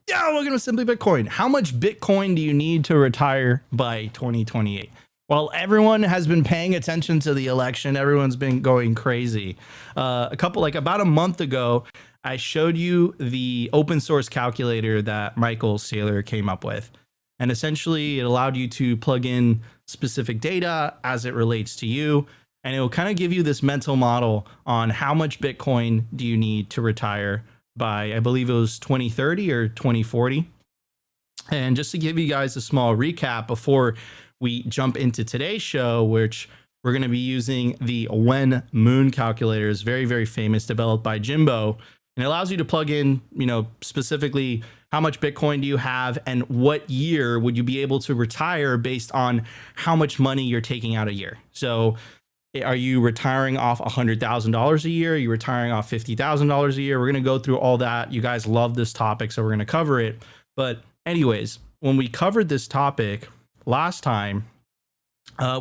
Yeah, welcome to Simply Bitcoin. How much Bitcoin do you need to retire by 2028? Well, everyone has been paying attention to the election. Everyone's been going crazy. About a month ago, I showed you the open source calculator that Michael Saylor came up with. And essentially, it allowed you to plug in specific data as it relates to you. And it will kind of give you this mental model on how much Bitcoin do you need to retire by, I believe it was 2030 or 2040. And just to give you guys a small recap before we jump into today's show, which we're going to be using the When Moon calculator, is very, very famous, developed by Jimbo. And it allows you to plug in, specifically how much Bitcoin do you have and what year would you be able to retire based on how much money you're taking out a year. So are you retiring off $100,000 a year? Are you retiring off $50,000 a year? We're going to go through all that. You guys love this topic, so we're going to cover it. But anyways, when we covered this topic last time,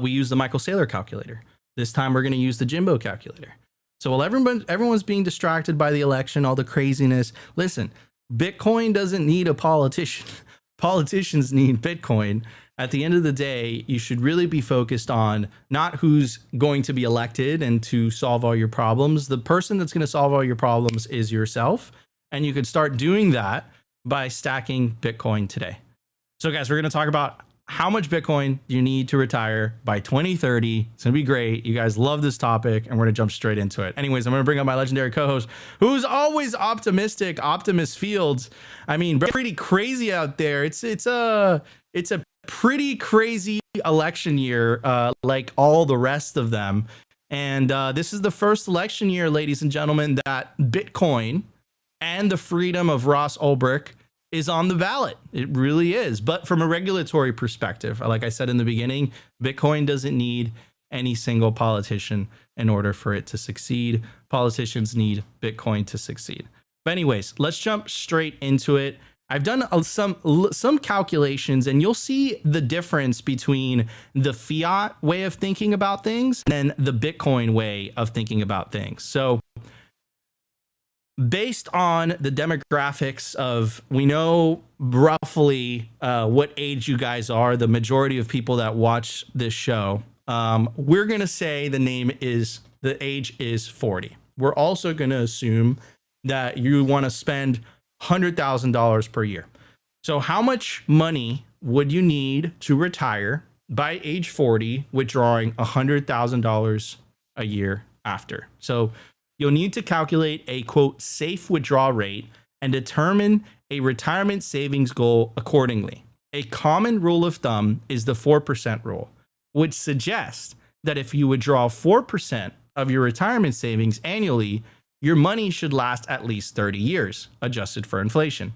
we used the Michael Saylor calculator. This time we're going to use the Jimbo calculator. So while everyone's being distracted by the election, all the craziness, listen, Bitcoin doesn't need a politician. Politicians need Bitcoin. At the end of the day, you should really be focused on not who's going to be elected and to solve all your problems. The person that's going to solve all your problems is yourself. And you could start doing that by stacking Bitcoin today. So guys, we're going to talk about how much Bitcoin you need to retire by 2030. It's going to be great. You guys love this topic, and we're going to jump straight into it. Anyways, I'm going to bring up my legendary co-host, who's always optimistic, Optimus Fields. I mean, pretty crazy out there. It's a pretty crazy election year, like all the rest of them. And this is the first election year, ladies and gentlemen, that Bitcoin and the freedom of Ross Ulbricht is on the ballot. It really is. But from a regulatory perspective, like I said in the beginning, Bitcoin doesn't need any single politician in order for it to succeed. Politicians need Bitcoin to succeed. But anyways, let's jump straight into it. I've done some calculations, and you'll see the difference between the fiat way of thinking about things and then the Bitcoin way of thinking about things. So based on the demographics of, we know roughly what age you guys are, the majority of people that watch this show, we're going to say the age is 40. We're also going to assume that you want to spend $100,000 per year. So how much money would you need to retire by age 40, withdrawing $100,000 a year after? So you'll need to calculate a, quote, safe withdrawal rate and determine a retirement savings goal accordingly. A common rule of thumb is the 4% rule, which suggests that if you withdraw 4% of your retirement savings annually, your money should last at least 30 years, adjusted for inflation.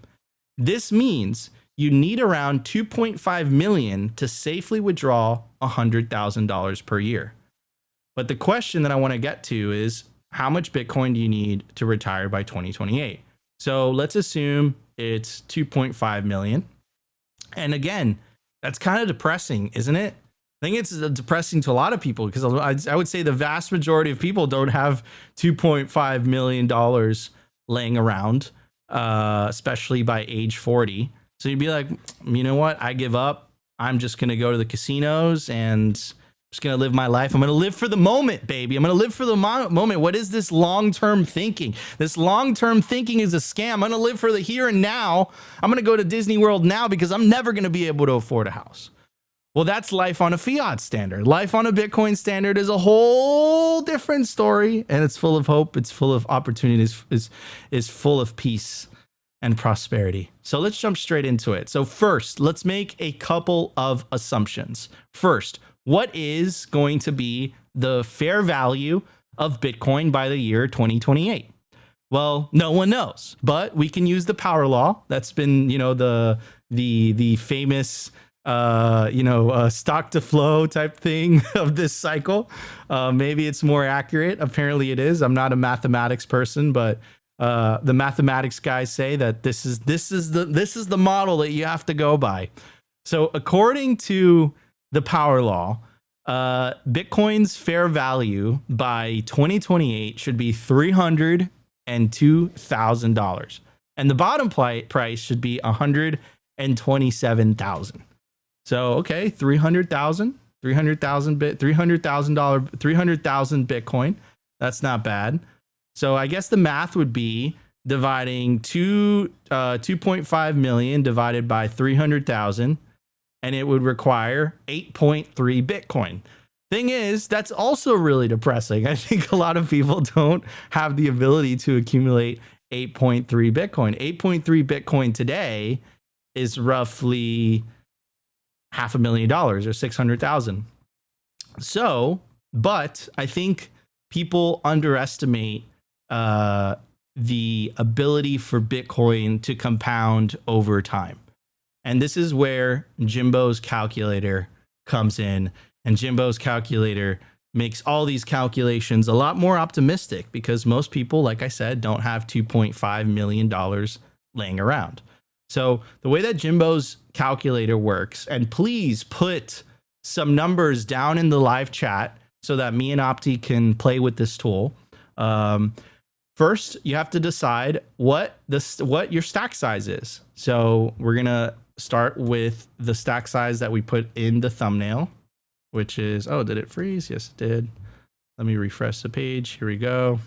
This means you need around $2.5 million to safely withdraw $100,000 per year. But the question that I want to get to is, how much Bitcoin do you need to retire by 2028? So let's assume it's 2.5 million. And again, that's kind of depressing, isn't it? I think it's depressing to a lot of people, because I would say the vast majority of people don't have $2.5 million laying around, especially by age 40. So you'd be like, you know what? I give up. I'm just going to go to the casinos and just going to live my life. I'm going to live for the moment, baby. I'm going to live for the moment. What is this long-term thinking? This long-term thinking is a scam. I'm going to live for the here and now. I'm going to go to Disney World now because I'm never going to be able to afford a house. Well, that's life on a fiat standard. Life on a Bitcoin standard is a whole different story, and it's full of hope. It's full of opportunities. Is full of peace and prosperity. So let's jump straight into it. So first, let's make a couple of assumptions. First, what is going to be the fair value of Bitcoin by the year 2028? Well, no one knows, but we can use the power law. That's been, the famous stock to flow type thing of this cycle. Maybe it's more accurate. Apparently it is. I'm not a mathematics person, but the mathematics guys say that this is the model that you have to go by. So according to the power law, Bitcoin's fair value by 2028 should be $302,000. And the bottom price should be 127,000. So, okay, 300,000 Bitcoin. That's not bad. So I guess the math would be dividing 2.5 million divided by 300,000, and it would require 8.3 Bitcoin. Thing is, that's also really depressing. I think a lot of people don't have the ability to accumulate 8.3 Bitcoin. 8.3 Bitcoin today is roughly $500,000 or 600,000. So, but I think people underestimate the ability for Bitcoin to compound over time. And this is where Jimbo's calculator comes in. And Jimbo's calculator makes all these calculations a lot more optimistic because most people, like I said, don't have $2.5 million laying around. So the way that Jimbo's calculator works, and please put some numbers down in the live chat so that me and Opti can play with this tool. First, you have to decide what your stack size is. So we're going to start with the stack size that we put in the thumbnail, which is, oh, did it freeze? Yes, it did. Let me refresh the page. Here we go.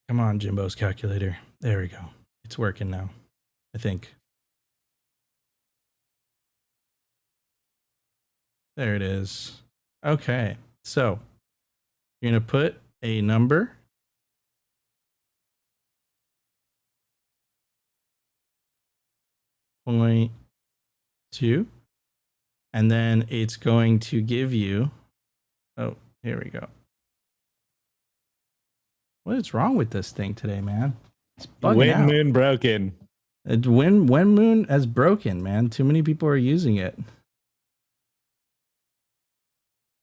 Come on, Jimbo's calculator. There we go. It's working now, I think. There it is. Okay, so you're going to put a number. .2, and then it's going to give you, oh, here we go. What is wrong with this thing today, man? It's bugging out. Moon broken. When Moon has broken, man. Too many people are using it.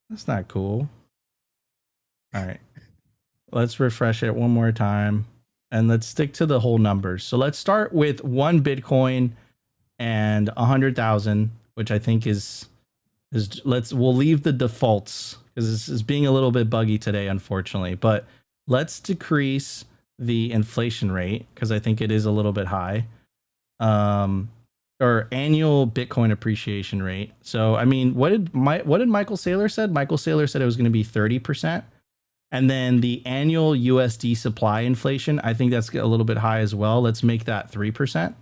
That's not cool. All right. Let's refresh it one more time. And let's stick to the whole numbers. So let's start with 1 Bitcoin and 100,000, which I think is we'll leave the defaults because this is being a little bit buggy today, unfortunately. But let's decrease the inflation rate because I think it is a little bit high. Or annual Bitcoin appreciation rate. So, I mean, what did Michael Saylor said? Michael Saylor said it was going to be 30%. And then the annual USD supply inflation, I think that's a little bit high as well. Let's make that 3%.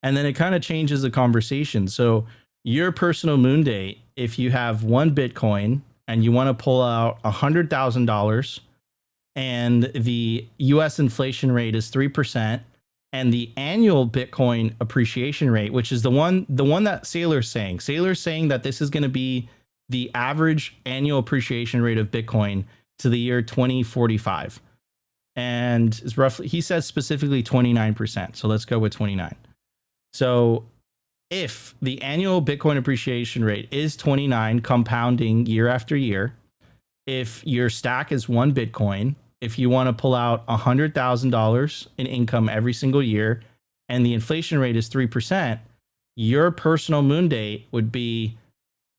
And then it kind of changes the conversation. So your personal moon date, if you have 1 Bitcoin and you want to pull out $100,000 and the US inflation rate is 3%, and the annual Bitcoin appreciation rate, which is the one that Saylor's saying. Saylor's saying that this is going to be the average annual appreciation rate of Bitcoin to the year 2045. And it's roughly, he says specifically 29%. So let's go with 29. So if the annual Bitcoin appreciation rate is 29, compounding year after year, if your stack is 1 Bitcoin, if you want to pull out $100,000 in income every single year, and the inflation rate is 3%, your personal moon date would be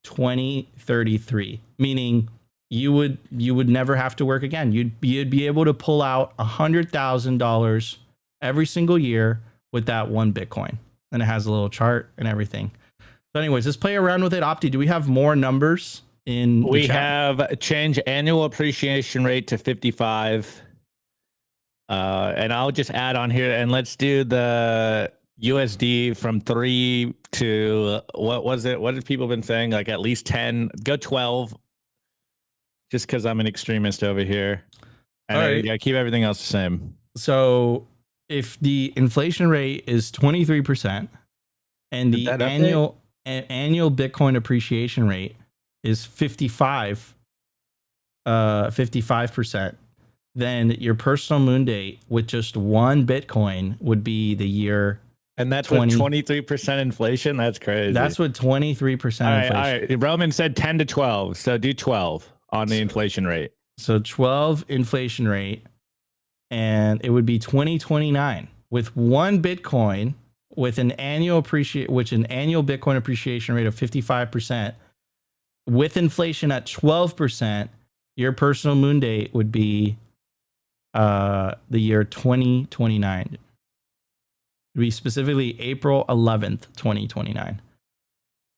2033, meaning you would never have to work again. You'd be able to pull out $100,000 every single year with that 1 Bitcoin. And it has a little chart and everything. So anyways, let's play around with it. Opti, do we have more numbers? We have change annual appreciation rate to 55. And I'll just add on here and let's do the USD from 3 to what was it? What have people been saying? Like at least 10, go 12. Just because I'm an extremist over here. And I keep everything else the same. So if the inflation rate is 23% and the annual Bitcoin appreciation rate is 55%, then your personal moon date with just 1 Bitcoin would be the year. And that's with 23% inflation. That's crazy. That's with 23% inflation. All right. Roman said 10 to 12. So do 12 on the inflation rate. So 12 inflation rate, and it would be 2029 with 1 Bitcoin with an annual Bitcoin appreciation rate of 55%. With inflation at 12%, your personal moon date would be the year 2029. It'd be specifically April 11th, 2029.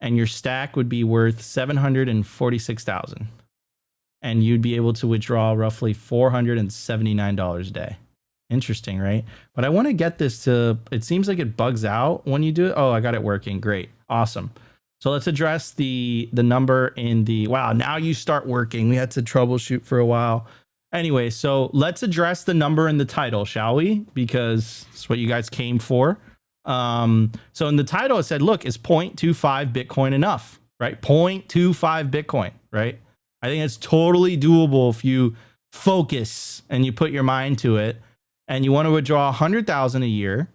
And your stack would be worth 746,000. And you'd be able to withdraw roughly $479 a day. Interesting, right? But I want to get this to, it seems like it bugs out when you do it. Oh, I got it working. Great. Awesome. So let's address the number in the, wow, now you start working. We had to troubleshoot for a while. Anyway, so let's address the number in the title, shall we? Because it's what you guys came for. So in the title, it said, look, is 0.25 Bitcoin enough, right? 0.25 Bitcoin, right? I think it's totally doable if you focus and you put your mind to it and you want to withdraw 100,000 a year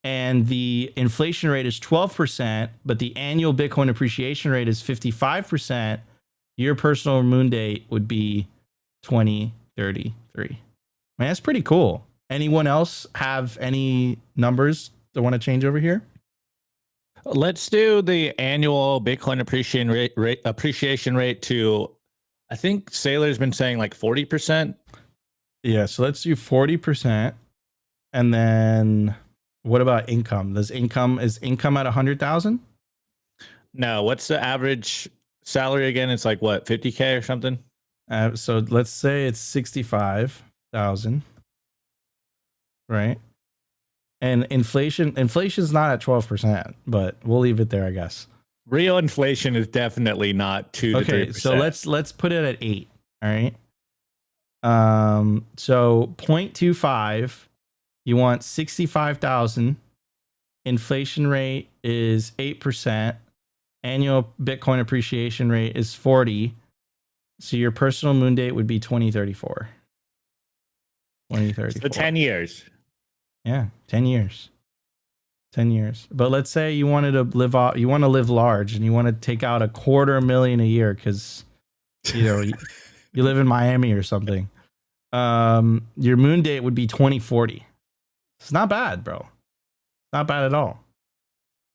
and the inflation rate is 12%, but the annual Bitcoin appreciation rate is 55%, your personal moon date would be 2033. Man, that's pretty cool. Anyone else have any numbers that want to change over here? Let's do the annual Bitcoin appreciation rate to, I think Saylor's been saying like 40%. Yeah, so let's do 40%. And then what about income? Is income at 100,000? No, what's the average salary again? It's like what, 50K or something? So let's say it's 65,000, right? And inflation's not at 12%, but we'll leave it there, I guess. Real inflation is definitely not 2 to 3%. Okay, so let's put it at 8, all right? So 0.25, you want 65,000. Inflation rate is 8%. Annual Bitcoin appreciation rate is 40. So your personal moon date would be 2034. 2034. So 10 years. Yeah, 10 years. 10 years. But let's say you wanted to you want to live large and you want to take out $250,000 a year because you live in Miami or something. Your moon date would be 2040. It's not bad, bro. Not bad at all.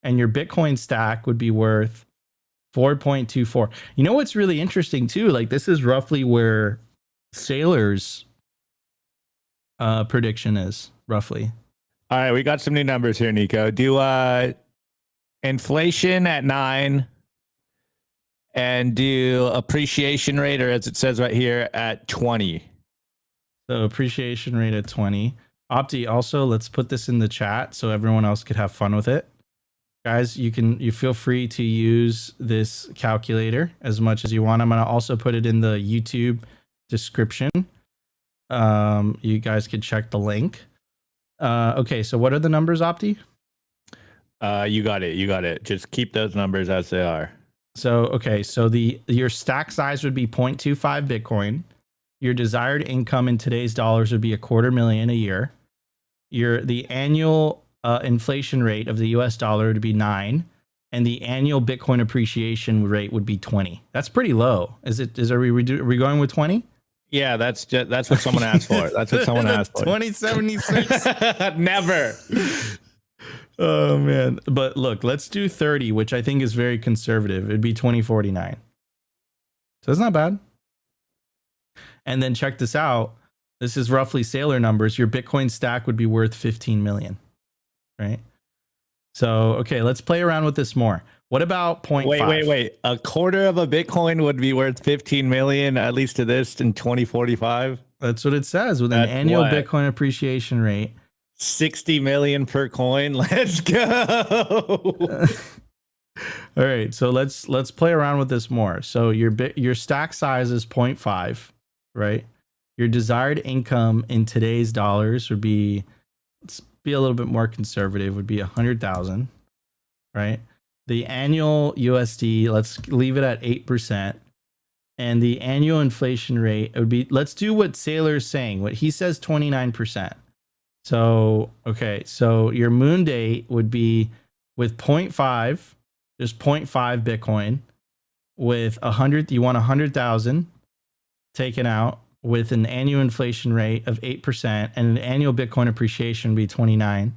And your Bitcoin stack would be worth 4.24. You know what's really interesting too? Like this is roughly where Saylor's prediction is, roughly. All right, we got some new numbers here, Nico. Do inflation at 9 and do appreciation rate, or as it says right here, at 20. So appreciation rate at 20. Opti, also, let's put this in the chat so everyone else could have fun with it. Guys, you feel free to use this calculator as much as you want. I'm going to also put it in the YouTube description. You guys could check the link. Okay, so what are the numbers, Opti? You got it. Just keep those numbers as they are. So, okay, so your stack size would be 0.25 Bitcoin. Your desired income in today's dollars would be $250,000 a year. The annual inflation rate of the US dollar would be 9, and the annual Bitcoin appreciation rate would be 20. That's pretty low. Are we going with 20? Yeah, that's what someone asked for. That's what someone asked for. 2076. Never. Oh man. But look, let's do 30, which I think is very conservative. It'd be 2049. So it's not bad. And then check this out. This is roughly Saylor numbers. Your Bitcoin stack would be worth 15 million. Right? So, okay, let's play around with this more. What about 0.5? Wait. A quarter of a Bitcoin would be worth 15 million, at least to this, in 2045. That's what it says with an annual Bitcoin appreciation rate. 60 million per coin. Let's go. All right, so let's play around with this more. So your stack size is 0.5, right? Your desired income in today's dollars would be, let's be a little bit more conservative, would be 100,000, right? The annual USD, let's leave it at 8%. And the annual inflation rate, it would be, let's do what Saylor's saying. What he says, 29%. So, okay, so your moon date would be with 0.5, just 0.5 Bitcoin, with 100, you want 100,000 taken out with an annual inflation rate of 8% and an annual Bitcoin appreciation would be 29.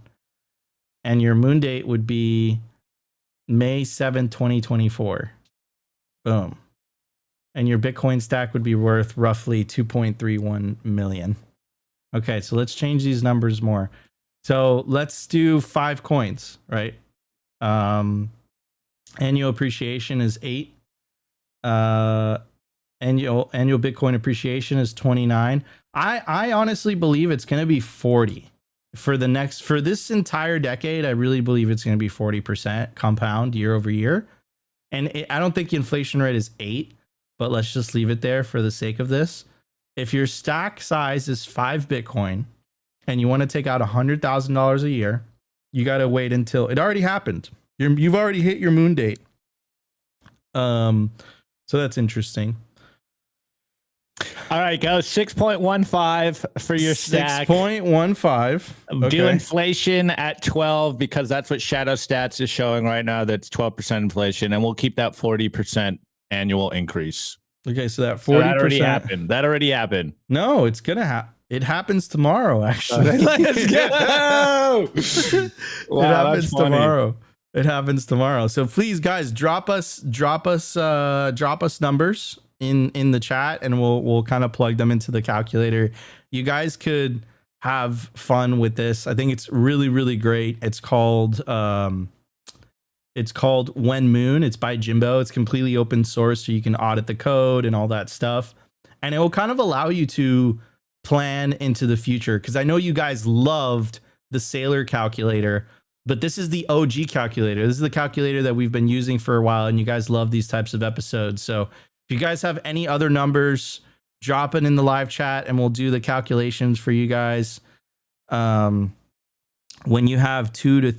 And your moon date would be May 7, 2024. Boom. And your Bitcoin stack would be worth roughly 2.31 million. Okay, so let's change these numbers more. So let's do 5 coins, right? Annual appreciation is 8. Annual Bitcoin appreciation is 29. I honestly believe it's going to be 40 for this entire decade. I really believe it's going to be 40% compound year over year. And I don't think the inflation rate is 8, but let's just leave it there for the sake of this. If your stack size is 5 Bitcoin and you want to take out $100,000 a year, you got to wait until it already happened. You've already hit your moon date. So that's interesting. All right, go 6.15 for your stack. 6.15. Do inflation at 12 because that's what Shadow Stats is showing right now. That's 12% inflation, and we'll keep that 40% annual increase. Okay, so that 40%. So that already happened. That already happened. No, it's gonna happen. It happens tomorrow, actually. Let's go. Wow, it happens tomorrow. It happens tomorrow. So please, guys, drop us numbers in the chat, and we'll kind of plug them into the calculator. You guys could have fun with this. I think it's really, really great. It's called When Moon. It's by Jimbo. It's completely open source, so you can audit the code and all that stuff. And it will kind of allow you to plan into the future, because I know you guys loved the Saylor calculator, but this is the OG calculator. This is the calculator that we've been using for a while, and you guys love these types of episodes. So if you guys have any other numbers, drop it in the live chat and we'll do the calculations for you guys. When you have 2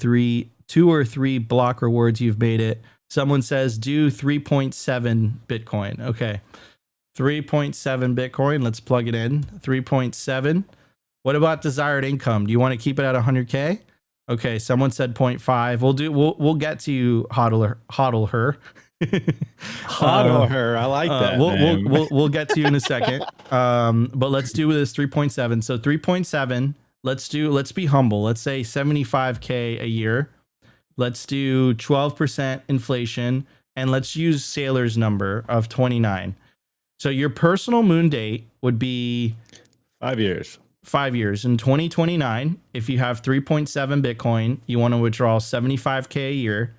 or 3 block rewards, you've made it. Someone says do 3.7 Bitcoin. Okay. 3.7 Bitcoin. Let's plug it in. 3.7. What about desired income? Do you want to keep it at 100K? Okay. Someone said 0.5. We'll get to you, hodl her. Hodl her. I like that. We'll get to you in a second. But let's do this 3.7. So 3.7. Let's be humble. Let's say 75K a year. Let's do 12% inflation, and let's use Saylor's number of 29. So your personal moon date would be 5 years. 5 years. In 2029, if you have 3.7 Bitcoin, you want to withdraw 75K a year.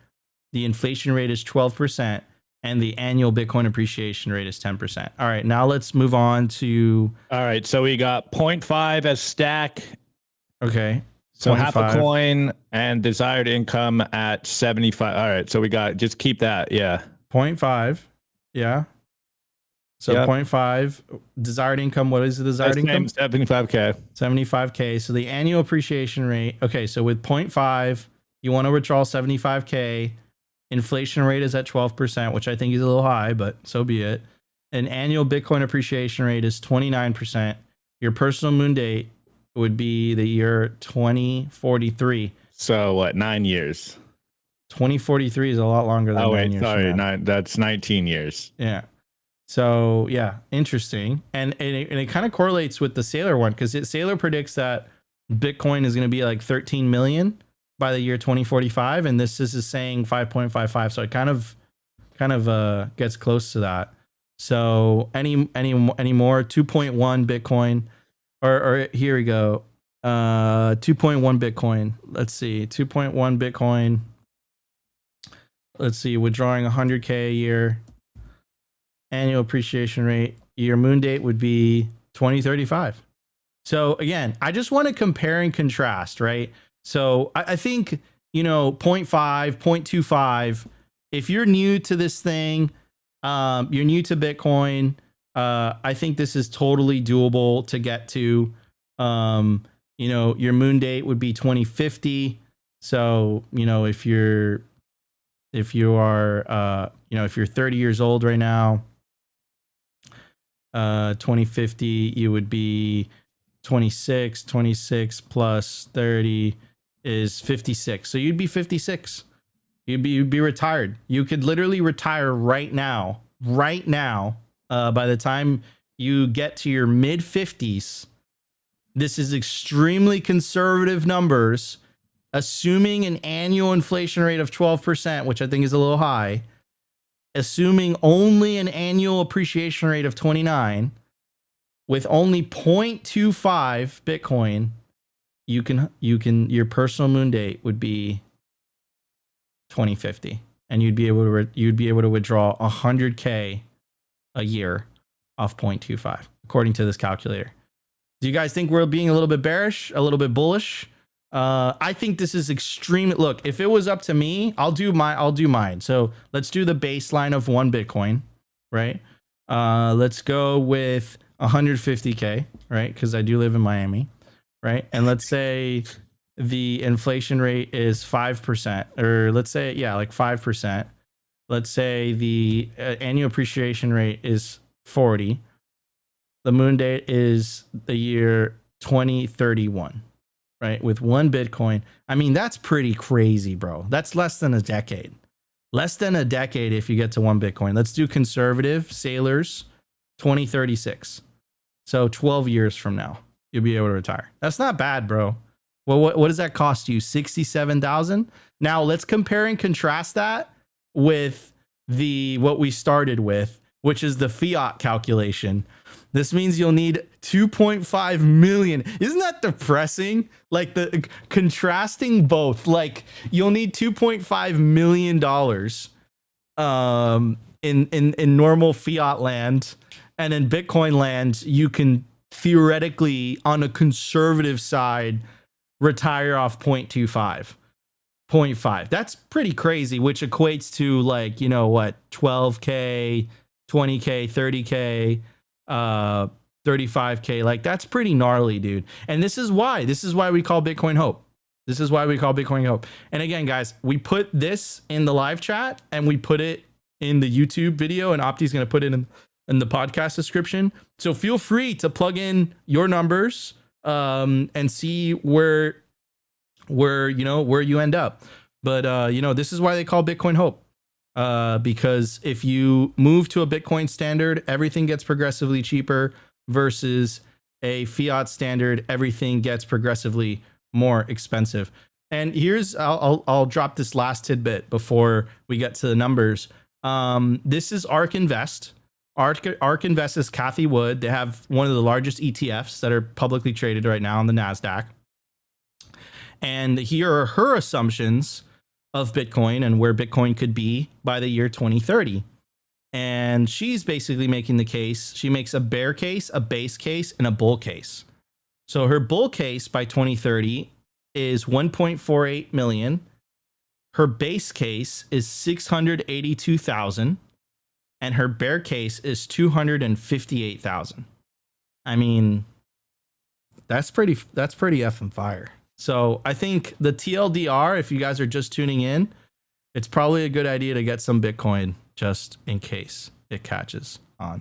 The inflation rate is 12%, and the annual Bitcoin appreciation rate is 10%. All right, now let's move on to... All right, so we got 0.5 as stack. Okay. So 0.5. Half a coin and desired income at 75. All right, so we got, just keep that, yeah. 0.5, yeah. So yep. 0.5 desired income. What is the desired income? 75K. 75K. So the annual appreciation rate. Okay, so with 0.5, you want to withdraw 75K. Inflation rate is at 12%, which I think is a little high, but so be it. An annual Bitcoin appreciation rate is 29%. Your personal moon date would be the year 2043. So what, 9 years? 2043 is a lot longer than 9 years. Sorry, that's 19 years. Yeah. So yeah, interesting. And it kind of correlates with the Saylor one, because Saylor predicts that Bitcoin is going to be like 13 million by the year 2045, and this is saying 5.55. So it kind of gets close to that. So any more 2.1 Bitcoin, or here we go. 2.1 Bitcoin. Let's see, 2.1 Bitcoin. Let's see, withdrawing 100K a year. Annual appreciation rate, your moon date would be 2035. So again, I just want to compare and contrast, right? So I think, 0.5, 0.25, if you're new to this thing, you're new to Bitcoin, I think this is totally doable to get to. Your moon date would be 2050. So, if you are 30 years old right now, 2050, you would be 26 plus 30 is 56. So you'd be 56. You'd be retired. You could literally retire right now. By the time you get to your mid 50s, this is extremely conservative numbers, assuming an annual inflation rate of 12%, which I think is a little high. Assuming only an annual appreciation rate of 29, with only 0.25 Bitcoin, you can your personal moon date would be 2050, and you'd be able to withdraw 100K a year off 0.25, according to this calculator. Do you guys think we're being a little bit bearish, a little bit bullish? I think this is extreme. Look, if it was up to me, I'll do mine. So let's do the baseline of 1 Bitcoin, right? Let's go with 150K, right? Because I do live in Miami, right? And let's say the inflation rate is 5%, or let's say, yeah, like 5%. Let's say the annual appreciation rate is 40. The moon date is the year 2031, right? With 1 Bitcoin. I mean, that's pretty crazy, bro. That's less than a decade. Less than a decade if you get to 1 Bitcoin. Let's do conservative, Saylor's 2036. So 12 years from now, you'll be able to retire. That's not bad, bro. Well, what does that cost you? 67,000. Now let's compare and contrast that with what we started with, which is the fiat calculation. This means you'll need 2.5 million. Isn't that depressing? Like the contrasting both, like you'll need $2.5 million in normal fiat land, and in Bitcoin land, you can theoretically, on a conservative side, retire off 0.25. 0.5. That's pretty crazy, which equates to like, you know what, 12K, 20K, 30K, 35K. Like that's pretty gnarly, dude. And this is why we call Bitcoin hope. This is why we call Bitcoin hope. And again, guys, we put this in the live chat and we put it in the YouTube video, and Opti's going to put it in the podcast description. So feel free to plug in your numbers and see where you end up. But this is why they call Bitcoin hope. Because if you move to a Bitcoin standard, everything gets progressively cheaper, versus a fiat standard, everything gets progressively more expensive. And I'll drop this last tidbit before we get to the numbers. This is ARK Invest. ARK Invest is Cathie Wood. They have one of the largest ETFs that are publicly traded right now on the NASDAQ. And here are her assumptions of Bitcoin and where Bitcoin could be by the year 2030. And she's basically making the case. She makes a bear case, a base case, and a bull case. So her bull case by 2030 is 1.48 million. Her base case is 682,000. And her bear case is 258,000. I mean, that's pretty effing fire. So I think the TLDR, if you guys are just tuning in, it's probably a good idea to get some Bitcoin just in case it catches on.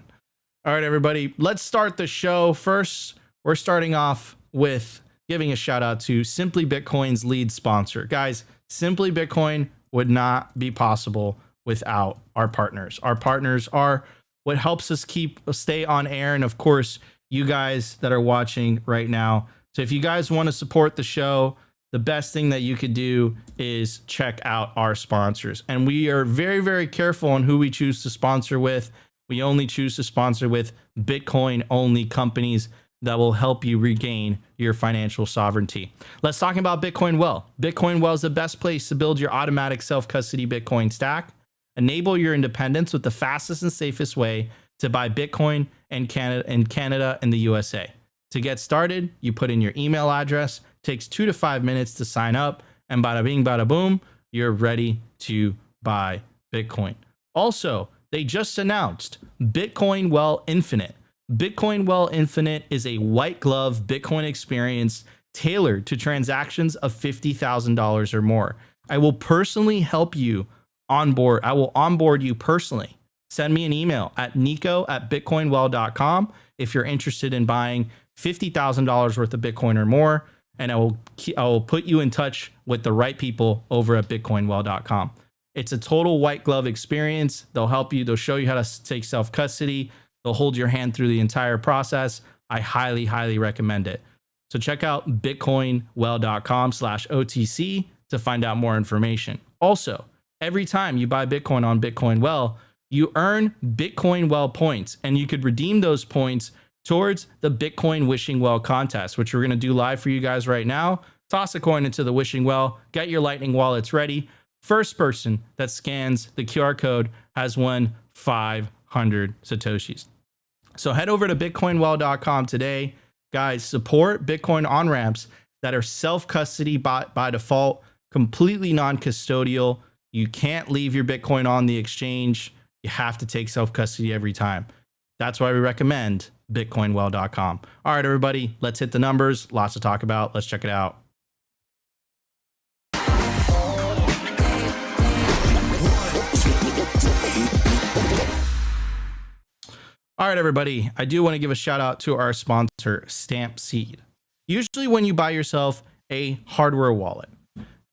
All right, everybody, let's start the show. First, we're starting off with giving a shout out to Simply Bitcoin's lead sponsor. Guys, Simply Bitcoin would not be possible without our partners. Our partners are what helps us stay on air. And of course, you guys that are watching right now. So if you guys want to support the show, the best thing that you could do is check out our sponsors. And we are very, very careful on who we choose to sponsor with. We only choose to sponsor with Bitcoin only companies that will help you regain your financial sovereignty. Let's talk about Bitcoin Well. Bitcoin Well is the best place to build your automatic self-custody Bitcoin stack. Enable your independence with the fastest and safest way to buy Bitcoin in Canada and the USA. To get started, you put in your email address. Takes 2 to 5 minutes to sign up, and bada bing, bada boom, you're ready to buy Bitcoin. Also, they just announced Bitcoin Well Infinite. Bitcoin Well Infinite is a white glove Bitcoin experience tailored to transactions of $50,000 or more. I will personally help you onboard. I will onboard you personally. Send me an email at nico@bitcoinwell.com if you're interested in buying $50,000 worth of Bitcoin or more. And I will put you in touch with the right people over at bitcoinwell.com. It's a total white glove experience. They'll help you. They'll show you how to take self-custody. They'll hold your hand through the entire process. I highly, highly recommend it. So check out bitcoinwell.com/OTC to find out more information. Also, every time you buy Bitcoin on Bitcoin Well, you earn Bitcoin Well points, and you could redeem those points towards the Bitcoin wishing well contest, which we're going to do live for you guys right now. Toss a coin into the wishing well, get your Lightning wallets ready. First person that scans the QR code has won 500 Satoshis. So head over to bitcoinwell.com today. Guys, support Bitcoin on-ramps that are self-custody by default, completely non-custodial. You can't leave your Bitcoin on the exchange. You have to take self-custody every time. That's why we recommend bitcoinwell.com. All right, everybody, let's hit the numbers. Lots to talk about. Let's check it out. All right, everybody, I do want to give a shout out to our sponsor, Stampseed. Usually when you buy yourself a hardware wallet,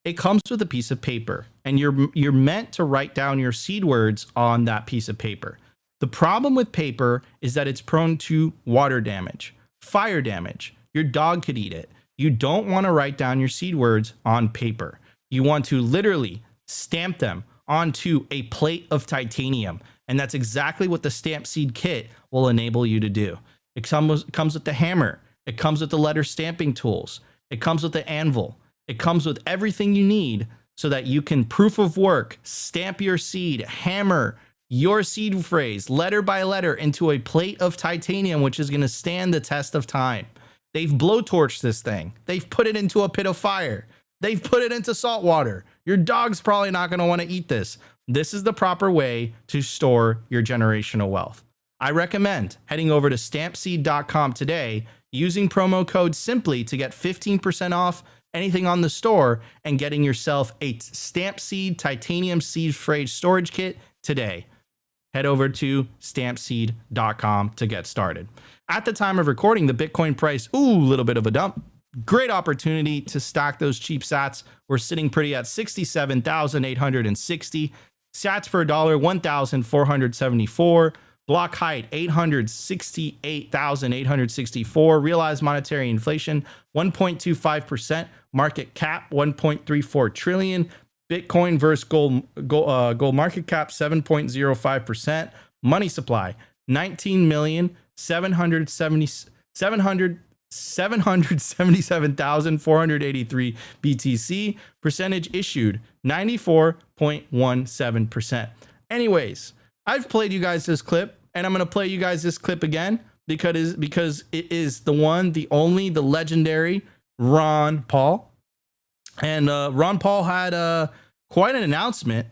it comes with a piece of paper, and you're meant to write down your seed words on that piece of paper. The problem with paper is that it's prone to water damage, fire damage. Your dog could eat it. You don't want to write down your seed words on paper. You want to literally stamp them onto a plate of titanium. And that's exactly what the Stampseed kit will enable you to do. It comes with the hammer. It comes with the letter stamping tools. It comes with the anvil. It comes with everything you need so that you can proof of work, stamp your seed, hammer your seed phrase letter by letter into a plate of titanium, which is going to stand the test of time. They've blowtorched this thing. They've put it into a pit of fire. They've put it into salt water. Your dog's probably not going to want to eat this. This is the proper way to store your generational wealth. I recommend heading over to stampseed.com today, using promo code SIMPLY to get 15% off anything on the store and getting yourself a Stampseed titanium seed phrase storage kit today. Head over to stampseed.com to get started. At the time of recording, the Bitcoin price, little bit of a dump. Great opportunity to stack those cheap sats. We're sitting pretty at 67,860. Sats per dollar, 1,474. Block height, 868,864. Realized monetary inflation, 1.25%. Market cap, 1.34 trillion. Bitcoin versus gold market cap, 7.05%. Money supply, 19,777,483 BTC. Percentage issued, 94.17%. Anyways, I've played you guys this clip, and I'm going to play you guys this clip again because it is the one, the only, the legendary Ron Paul. And Ron Paul had quite an announcement,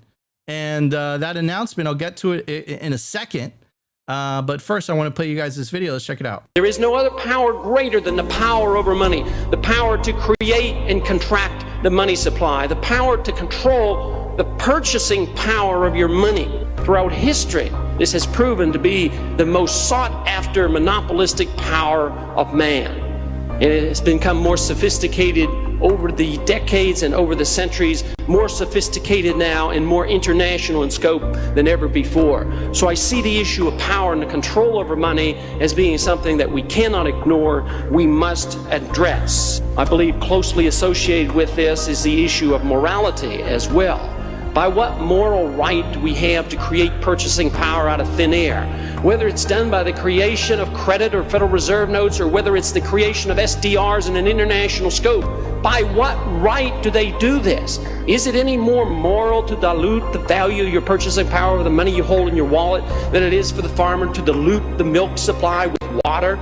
and that announcement, I'll get to it in a second. But first, I want to play you guys this video. Let's check it out. There is no other power greater than the power over money, the power to create and contract the money supply, the power to control the purchasing power of your money. Throughout history, this has proven to be the most sought-after monopolistic power of man. It has become more sophisticated over the decades and over the centuries, more sophisticated now and more international in scope than ever before. So I see the issue of power and the control over money as being something that we cannot ignore, we must address. I believe closely associated with this is the issue of morality as well. By what moral right do we have to create purchasing power out of thin air? Whether it's done by the creation of credit or Federal Reserve notes, or whether it's the creation of SDRs in an international scope, by what right do they do this? Is it any more moral to dilute the value of your purchasing power of the money you hold in your wallet than it is for the farmer to dilute the milk supply with water?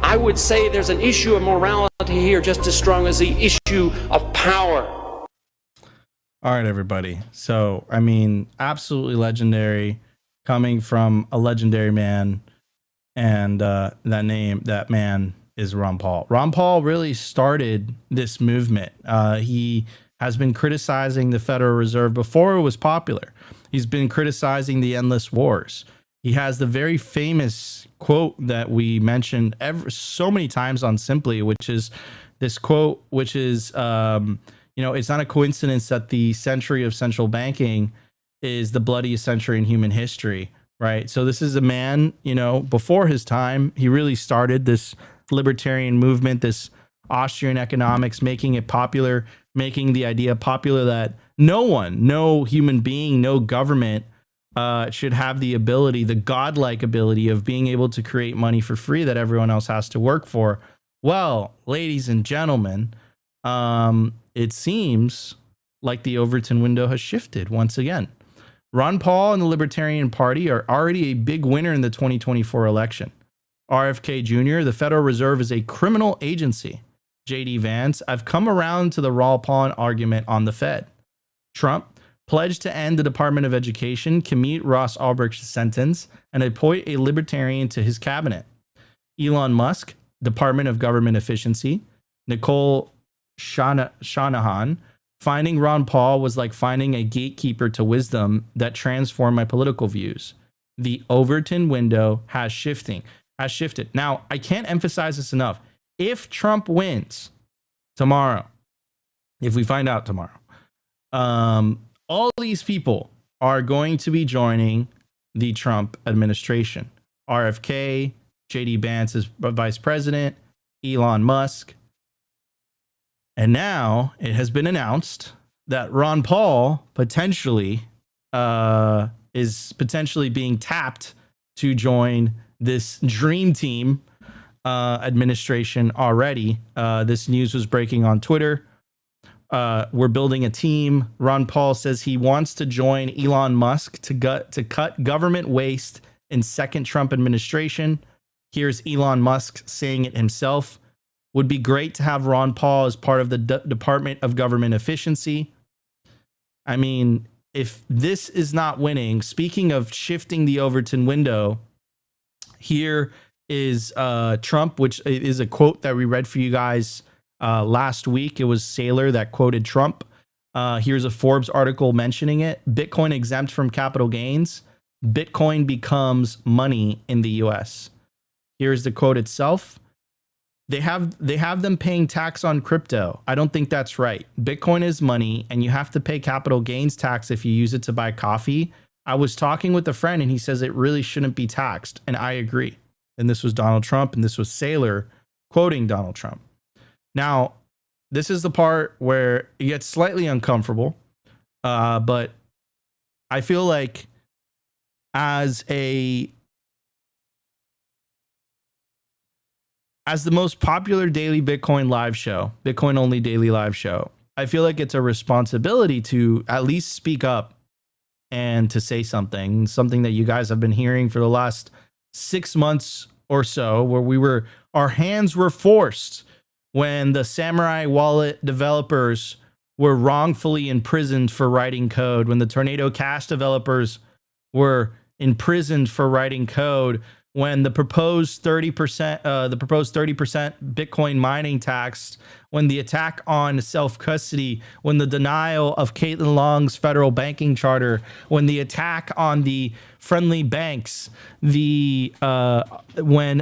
I would say there's an issue of morality here just as strong as the issue of power. All right, everybody. So, I mean, absolutely legendary, coming from a legendary man. And that man is Ron Paul. Ron Paul really started this movement. He has been criticizing the Federal Reserve before it was popular. He's been criticizing the endless wars. He has the very famous quote that we mentioned so many times on Simply, which is this quote, which is, it's not a coincidence that the century of central banking is the bloodiest century in human history, right? So this is a man, before his time, he really started this libertarian movement, this Austrian economics, making it popular, making the idea popular that no human being, no government should have the ability, the godlike ability of being able to create money for free that everyone else has to work for. Well, ladies and gentlemen, it seems like the Overton window has shifted once again. Ron Paul and the Libertarian Party are already a big winner in the 2024 election. RFK Jr., the Federal Reserve is a criminal agency. JD Vance, I've come around to the raw pawn argument on the Fed. Trump pledged to end the Department of Education, commute Ross Ulbricht's sentence, and appoint a libertarian to his cabinet. Elon Musk, Department of Government Efficiency. Nicole Shanahan, finding Ron Paul was like finding a gatekeeper to wisdom that transformed my political views. The Overton window has shifted. Now, I can't emphasize this enough. If Trump wins tomorrow, if we find out tomorrow, all these people are going to be joining the Trump administration. RFK, JD Vance is vice president, Elon Musk. And now it has been announced that Ron Paul potentially is potentially being tapped to join this dream team administration already. This news was breaking on Twitter. We're building a team. Ron Paul says he wants to join Elon Musk to cut government waste in second Trump administration. Here's Elon Musk saying it himself. Would be great to have Ron Paul as part of the Department of Government Efficiency. I mean, if this is not winning, speaking of shifting the Overton window, here is Trump, which is a quote that we read for you guys last week. It was Saylor that quoted Trump. Here's a Forbes article mentioning it. Bitcoin exempt from capital gains. Bitcoin becomes money in the US. Here's the quote itself. They have them paying tax on crypto. I don't think that's right. Bitcoin is money and you have to pay capital gains tax if you use it to buy coffee. I was talking with a friend and he says it really shouldn't be taxed. And I agree. And this was Donald Trump and this was Saylor quoting Donald Trump. Now, this is the part where it gets slightly uncomfortable. But I feel like as the most popular daily Bitcoin live show, Bitcoin only daily live show, I feel like it's a responsibility to at least speak up and to say something that you guys have been hearing for the last 6 months or so, where our hands were forced when the Samurai Wallet developers were wrongfully imprisoned for writing code, when the Tornado Cash developers were imprisoned for writing code, when the proposed 30% Bitcoin mining tax, when the attack on self-custody, when the denial of Caitlin Long's federal banking charter, when the attack on the friendly banks, when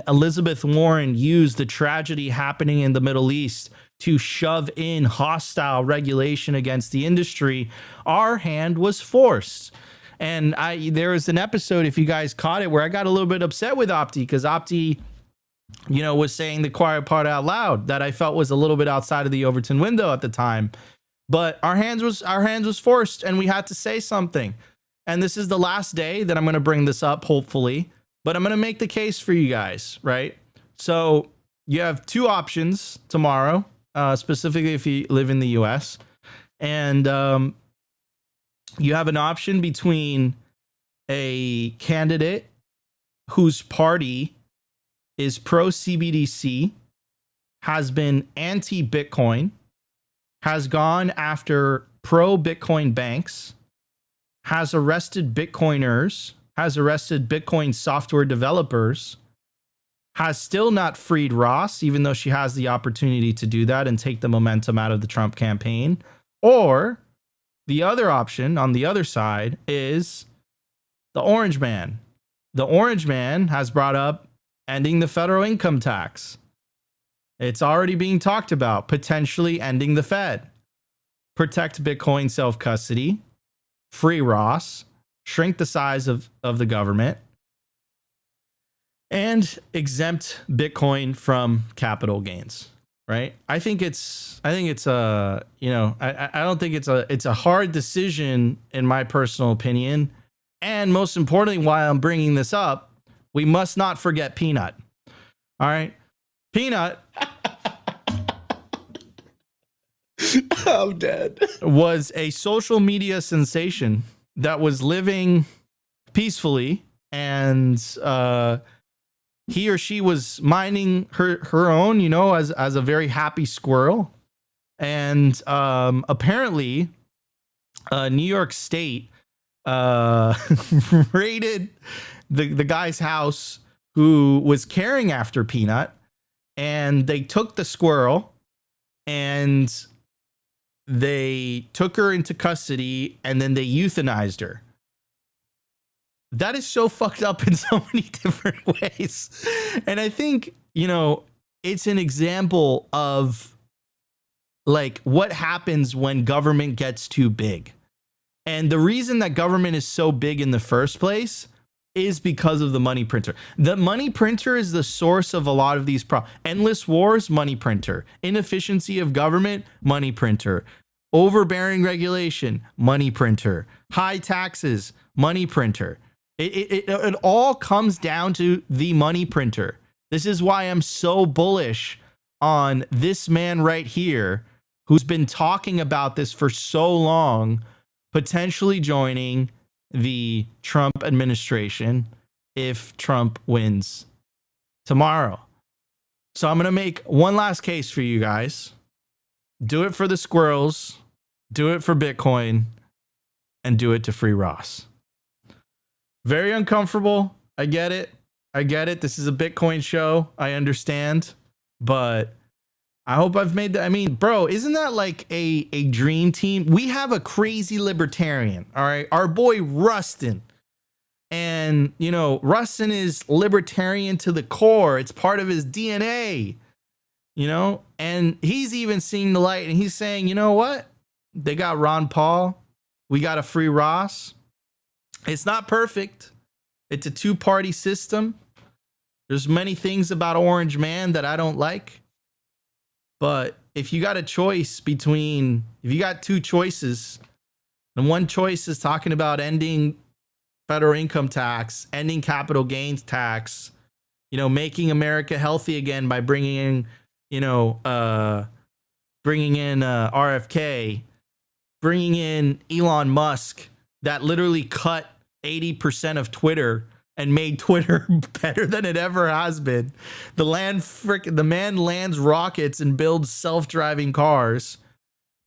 Elizabeth Warren used the tragedy happening in the Middle East to shove in hostile regulation against the industry, our hand was forced. And there was an episode, if you guys caught it, where I got a little bit upset with Opti because Opti, was saying the quiet part out loud that I felt was a little bit outside of the Overton window at the time. But our hands was forced, and we had to say something. And this is the last day that I'm going to bring this up, hopefully. But I'm going to make the case for you guys, right? So you have two options tomorrow, specifically if you live in the U.S. And you have an option between a candidate whose party is pro-CBDC, has been anti-Bitcoin, has gone after pro-Bitcoin banks, has arrested Bitcoiners, has arrested Bitcoin software developers, has still not freed Ross, even though she has the opportunity to do that and take the momentum out of the Trump campaign. Or the other option on the other side is the Orange Man. The Orange Man has brought up ending the federal income tax. It's already being talked about, potentially ending the Fed. Protect Bitcoin self-custody, free Ross, shrink the size of the government, and exempt Bitcoin from capital gains. Right? I don't think it's a hard decision in my personal opinion. And most importantly, while I'm bringing this up, we must not forget Peanut. All right. Peanut I'm dead. was a social media sensation that was living peacefully, and he or she was minding her own, you know, as a very happy squirrel. And apparently, New York State raided the guy's house who was caring after Peanut, and they took the squirrel and they took her into custody, and then they euthanized her. That is so fucked up in so many different ways. And I think, you know, it's an example of like what happens when government gets too big. And the reason that government is so big in the first place is because of the money printer. The money printer is the source of a lot of these problems. Endless wars, money printer. Inefficiency of government, money printer. Overbearing regulation, money printer. High taxes, money printer. It all comes down to the money printer. This is why I'm so bullish on this man right here, who's been talking about this for so long, potentially joining the Trump administration if Trump wins tomorrow. So I'm going to make one last case for you guys. Do it for the squirrels, do it for Bitcoin, and do it to free Ross. Very uncomfortable. I get it. This is a Bitcoin show. I understand. But I hope I've made that. I mean, bro, isn't that like a dream team? We have a crazy libertarian. All right. Our boy Rustin. And, you know, Rustin is libertarian to the core. It's part of his DNA, you know, and he's even seeing the light, and he's saying, you know what? They got Ron Paul. We got a free Ross. It's not perfect. It's a two-party system. There's many things about Orange Man that I don't like. But if you got a choice between, if you got two choices, and one choice is talking about ending federal income tax, ending capital gains tax, you know, making America healthy again by bringing in, you know, RFK, bringing in Elon Musk, that literally cut 80% of Twitter and made Twitter better than it ever has been. The man lands rockets and builds self-driving cars.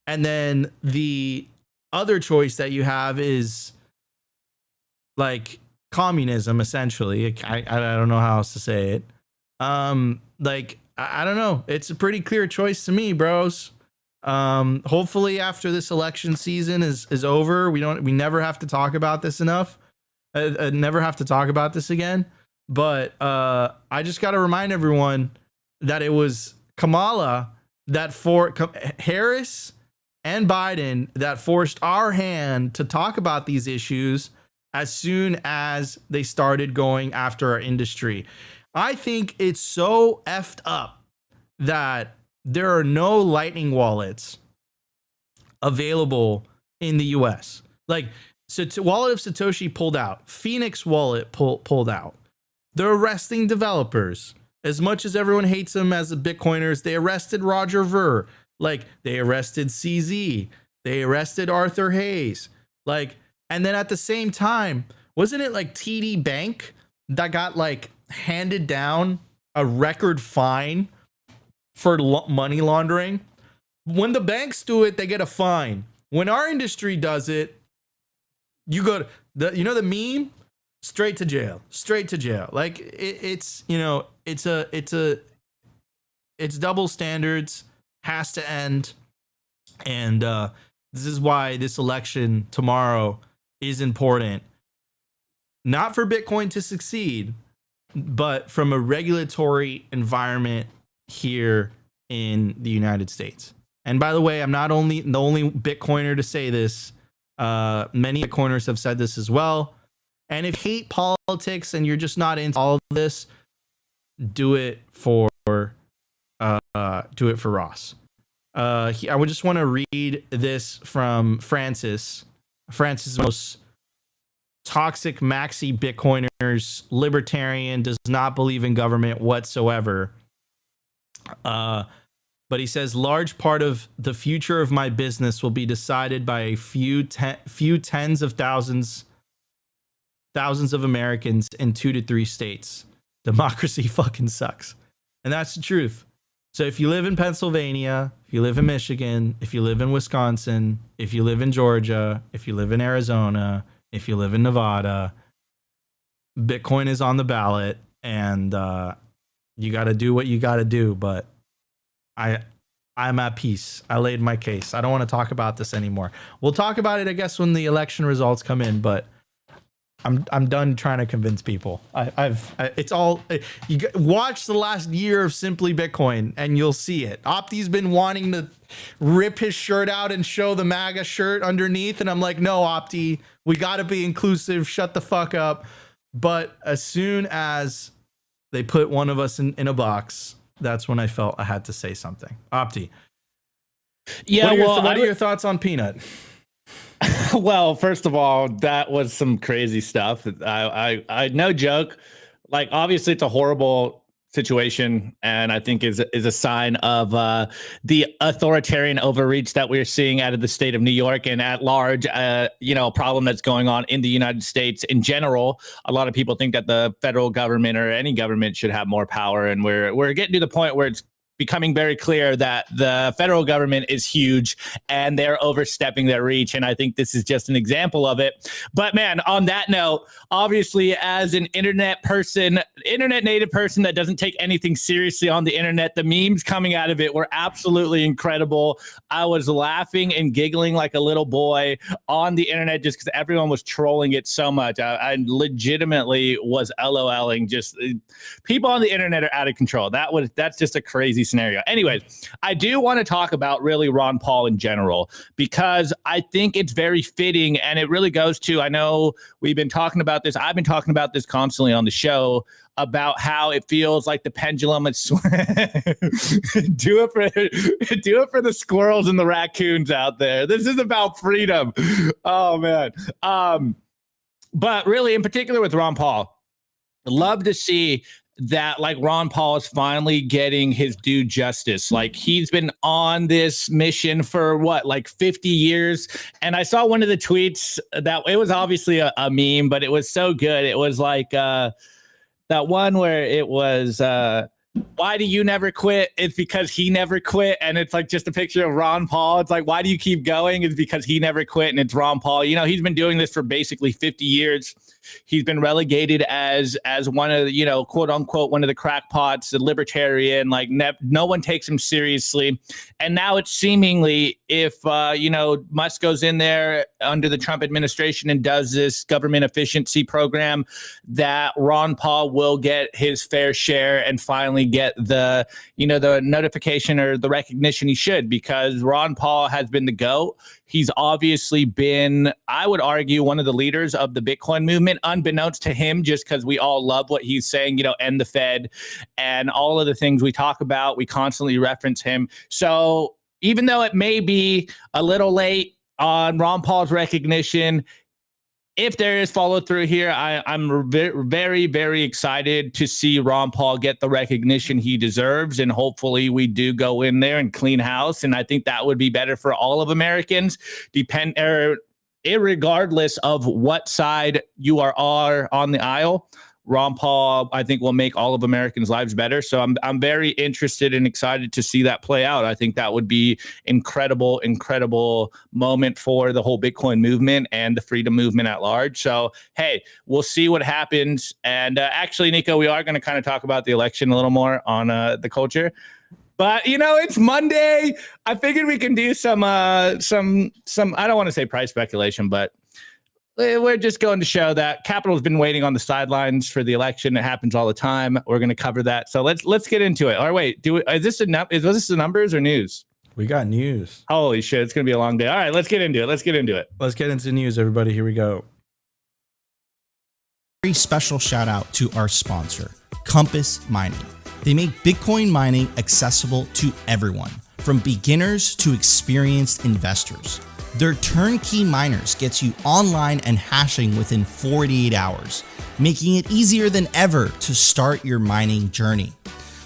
And then the other choice that you have is like communism, essentially. I don't know how else to say it. Like, I don't know. It's a pretty clear choice to me, bros. Hopefully after this election season is over, we never have to talk about this enough. Never have to talk about this again. But I just got to remind everyone that it was Kamala that Harris and Biden that forced our hand to talk about these issues as soon as they started going after our industry. I think it's so effed up that there are no Lightning wallets available in the US. Like, so Wallet of Satoshi pulled out. Phoenix Wallet pulled out. They're arresting developers. As much as everyone hates them as the Bitcoiners, they arrested Roger Ver. Like, they arrested CZ. They arrested Arthur Hayes. Like, and then at the same time, wasn't it like TD Bank that got like handed down a record fine for money laundering? When the banks do it, they get a fine. When our industry does it, you go to the meme, straight to jail. Like it's double standards, has to end. And this is why this election tomorrow is important. Not for Bitcoin to succeed, but from a regulatory environment here in the United States. And by the way, I'm not the only Bitcoiner to say this. Many Bitcoiners have said this as well. And if you hate politics and you're just not into all of this, do it for Ross. I would just want to read this from Francis. Francis is the most toxic maxi Bitcoiners, libertarian, does not believe in government whatsoever. But he says, large part of the future of my business will be decided by a few tens of thousands of Americans in 2 to 3 states. Democracy fucking sucks. And that's the truth. So if you live in Pennsylvania, if you live in Michigan, if you live in Wisconsin, if you live in Georgia, if you live in Arizona, if you live in Nevada, Bitcoin is on the ballot, and you got to do what you got to do. But I'm at peace. I laid my case. I don't want to talk about this anymore. We'll talk about it, I guess, when the election results come in, but I'm done trying to convince people. It's all, watch the last year of Simply Bitcoin and you'll see it. Opti's been wanting to rip his shirt out and show the MAGA shirt underneath, and I'm like, no, Opti, we got to be inclusive. Shut the fuck up. But as soon as they put one of us in a box, that's when I felt I had to say something. Opti. Yeah, what are your thoughts on Peanut? Well, first of all, that was some crazy stuff. I no joke. Like, obviously, it's a horrible situation, and I think is a sign of the authoritarian overreach that we're seeing out of the state of New York and at large. A problem that's going on in the United States in general. A lot of people think that the federal government or any government should have more power, and we're getting to the point where it's becoming very clear that the federal government is huge and they're overstepping their reach. And I think this is just an example of it. But man, on that note, obviously, as an internet native person that doesn't take anything seriously on the internet, the memes coming out of it were absolutely incredible. I was laughing and giggling like a little boy on the internet just because everyone was trolling it so much. I legitimately was LOLing. Just people on the internet are out of control. That's just a crazy scenario. Anyways, I do want to talk about really Ron Paul in general, because I think it's very fitting, and it really goes to, I know we've been talking about this. I've been talking about this constantly on the show about how it feels like the pendulum is do it for the squirrels and the raccoons out there. This is about freedom. Oh man. But really, in particular with Ron Paul, I'd love to see that, like, Ron Paul is finally getting his due justice. Like, he's been on this mission for 50 years. And I saw one of the tweets that it was obviously a meme, but it was so good. It was like that one where it was, why do you never quit? It's because he never quit. And it's like just a picture of Ron Paul. It's like, why do you keep going? It's because he never quit. And it's Ron Paul. He's been doing this for basically 50 years. He's been relegated as one of the, quote unquote, one of the crackpots, the libertarian, like no one takes him seriously. And now it's seemingly if, Musk goes in there under the Trump administration and does this government efficiency program, that Ron Paul will get his fair share and finally get the notification or the recognition he should, because Ron Paul has been the GOAT. He's obviously been, I would argue, one of the leaders of the Bitcoin movement, unbeknownst to him, just because we all love what he's saying, end the Fed and all of the things we talk about. We constantly reference him. So even though it may be a little late on Ron Paul's recognition, if there is follow through here, I'm very, very excited to see Ron Paul get the recognition he deserves. And hopefully we do go in there and clean house. And I think that would be better for all of Americans, irregardless of what side you are on the aisle. Ron Paul, I think, will make all of Americans' lives better. So I'm very interested and excited to see that play out. I think that would be incredible moment for the whole Bitcoin movement and the freedom movement at large. So, hey, we'll see what happens. And actually, Nico, we are going to kind of talk about the election a little more on the culture. But, it's Monday. I figured we can do some I don't want to say price speculation, but we're just going to show that capital's been waiting on the sidelines for the election. It happens all the time. We're going to cover that. So let's get into it. Or wait, was this the numbers or news? We got news. Holy shit, it's going to be a long day. All right, let's get into it. Let's get into news, everybody. Here we go. Very special shout out to our sponsor, Compass Mining. They make Bitcoin mining accessible to everyone, from beginners to experienced investors. Their turnkey miners gets you online and hashing within 48 hours, making it easier than ever to start your mining journey.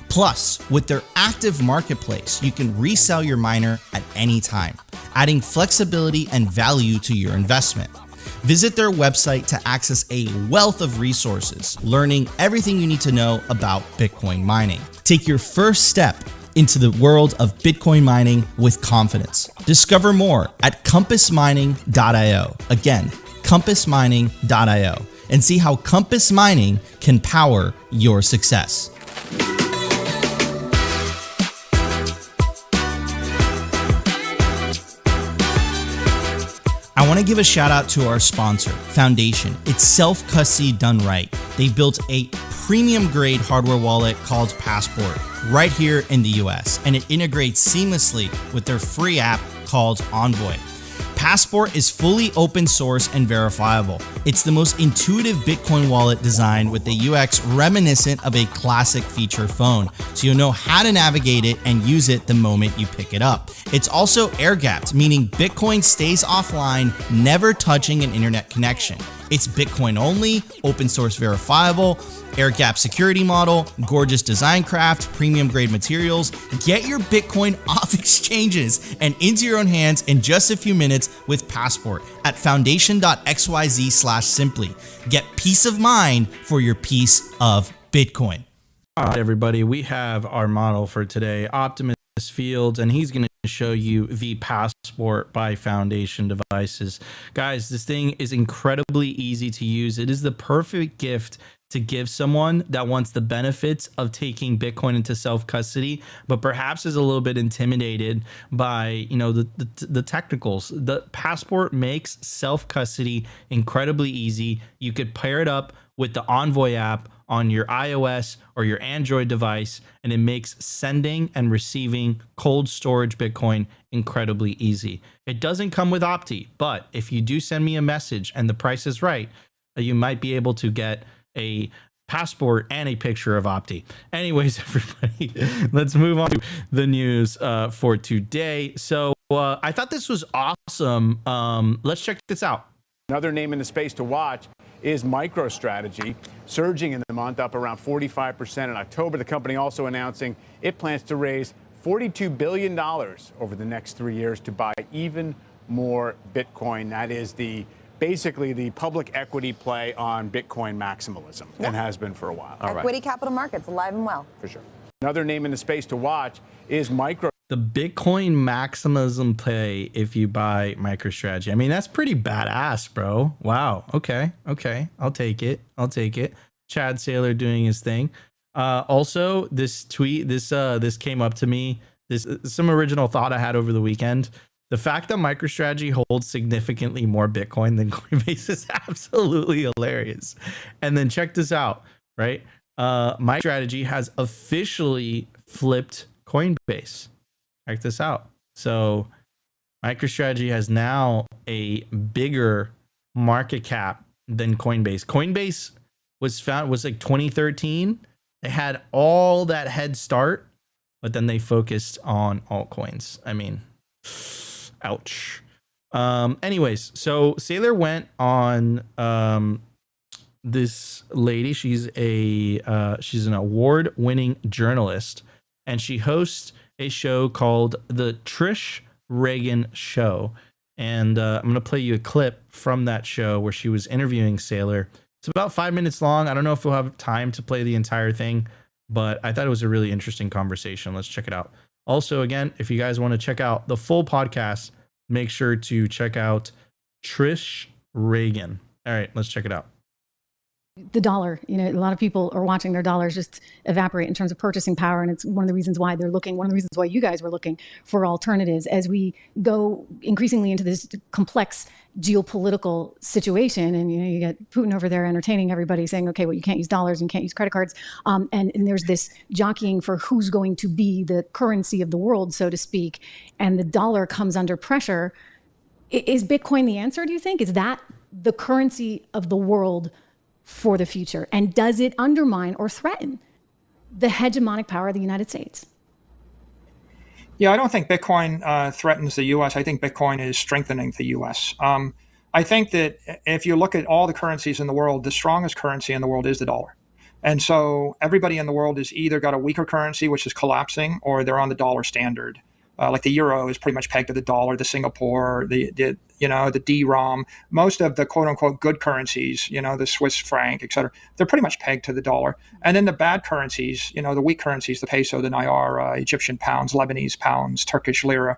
Plus, with their active marketplace, you can resell your miner at any time, adding flexibility and value to your investment. Visit their website to access a wealth of resources, learning everything you need to know about Bitcoin mining. Take your first step into the world of Bitcoin mining with confidence. Discover more at compassmining.io. Again, compassmining.io, and see how Compass Mining can power your success. I want to give a shout out to our sponsor, Foundation. It's self-custody done right. They built a premium grade hardware wallet called Passport right here in the US, and it integrates seamlessly with their free app called Envoy. Passport is fully open source and verifiable. It's the most intuitive Bitcoin wallet design with a UX reminiscent of a classic feature phone, so you'll know how to navigate it and use it the moment you pick it up. It's also air-gapped, meaning Bitcoin stays offline, never touching an internet connection. It's Bitcoin only, open source verifiable, air-gap security model, gorgeous design craft, premium grade materials. Get your Bitcoin off exchanges and into your own hands in just a few minutes with Passport at foundation.xyz/simply. Get peace of mind for your piece of Bitcoin. All right, everybody, we have our model for today, Optimus Fields, and he's going to show you the Passport by Foundation devices. Guys, this thing is incredibly easy to use. It is the perfect gift to give someone that wants the benefits of taking Bitcoin into self-custody, but perhaps is a little bit intimidated by, the technicals. The Passport makes self-custody incredibly easy. You could pair it up with the Envoy app on your iOS or your Android device, and it makes sending and receiving cold storage Bitcoin incredibly easy. It doesn't come with Opti, but if you do send me a message and the price is right, you might be able to get a Passport and a picture of Opti. Anyways, everybody, let's move on to the news for today. So I thought this was awesome. Let's check this out. Another name in the space to watch is MicroStrategy, surging in the month, up around 45% in October. The company also announcing it plans to raise $42 billion over the next 3 years to buy even more Bitcoin. That is basically the public equity play on Bitcoin maximalism, and has been for a while. Equity capital markets, alive and well. For sure. Another name in the space to watch is the Bitcoin maximalism play if you buy MicroStrategy. I mean, that's pretty badass, bro. Wow. Okay. I'll take it. Chad Saylor doing his thing. Also, this tweet, this came up to me. Some original thought I had over the weekend. The fact that MicroStrategy holds significantly more Bitcoin than Coinbase is absolutely hilarious. And then check this out, right? MicroStrategy has officially flipped Coinbase. Check this out. So MicroStrategy has now a bigger market cap than Coinbase. Coinbase was like 2013. They had all that head start, but then they focused on altcoins. I mean, ouch. Anyways, so Saylor went on this lady. She's an award-winning journalist, and she hosts a show called the Trish Regan Show. And I'm going to play you a clip from that show where she was interviewing Saylor. It's about 5 minutes long. I don't know if we'll have time to play the entire thing, but I thought it was a really interesting conversation. Let's check it out. Also, again, if you guys want to check out the full podcast, make sure to check out Trish Regan. All right, let's check it out. The dollar, a lot of people are watching their dollars just evaporate in terms of purchasing power. And it's one of the reasons why they're looking, one of the reasons why you guys were looking for alternatives as we go increasingly into this complex geopolitical situation. And, you get Putin over there entertaining everybody saying, okay, well, you can't use dollars and you can't use credit cards. And there's this jockeying for who's going to be the currency of the world, so to speak. And the dollar comes under pressure. Is Bitcoin the answer, do you think? Is that the currency of the world for the future? And does it undermine or threaten the hegemonic power of the United States? Yeah, I don't think Bitcoin threatens the U.S. I think Bitcoin is strengthening the U.S. I think that if you look at all the currencies in the world, the strongest currency in the world is the dollar. And so everybody in the world has either got a weaker currency, which is collapsing, or they're on the dollar standard. Like the euro is pretty much pegged to the dollar, the Singapore, the DROM, most of the quote unquote good currencies, the Swiss franc, et cetera, they're pretty much pegged to the dollar. And then the bad currencies, the weak currencies, the peso, the naira, Egyptian pounds, Lebanese pounds, Turkish lira,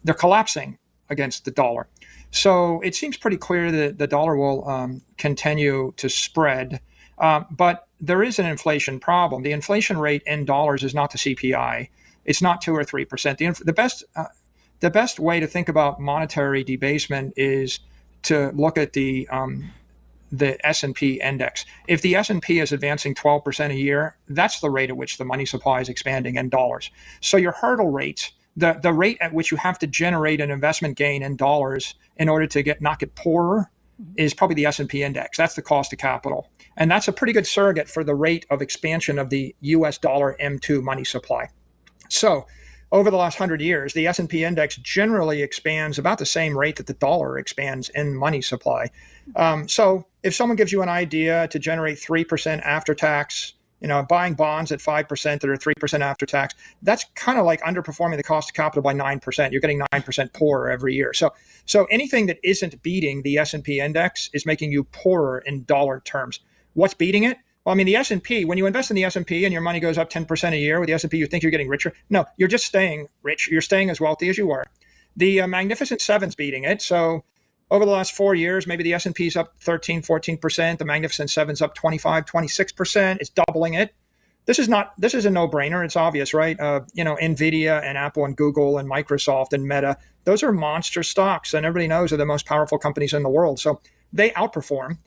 they're collapsing against the dollar. So it seems pretty clear that the dollar will continue to spread. But there is an inflation problem. The inflation rate in dollars is not the CPI. It's not 2 or 3%. The best way to think about monetary debasement is to look at the S&P index. If the S&P is advancing 12% a year, that's the rate at which the money supply is expanding in dollars. So your hurdle rate, the rate at which you have to generate an investment gain in dollars in order to not get poorer, is probably the S&P index. That's the cost of capital. And that's a pretty good surrogate for the rate of expansion of the US dollar M2 money supply. So over the last 100 years, the S&P index generally expands about the same rate that the dollar expands in money supply. So if someone gives you an idea to generate 3% after tax, buying bonds at 5% that are 3% after tax, that's kind of like underperforming the cost of capital by 9%. You're getting 9% poorer every year. So anything that isn't beating the S&P index is making you poorer in dollar terms. What's beating it? Well, I mean, the S&P, when you invest in the S&P and your money goes up 10% a year with the S&P, you think you're getting richer. No, you're just staying rich. You're staying as wealthy as you were. The Magnificent Seven's beating it. So over the last 4 years, maybe the S&P is up 13, 14%. The Magnificent Seven's up 25, 26%. It's doubling it. This is a no-brainer. It's obvious, right? NVIDIA and Apple and Google and Microsoft and Meta, those are monster stocks, and everybody knows they're the most powerful companies in the world. So they outperform.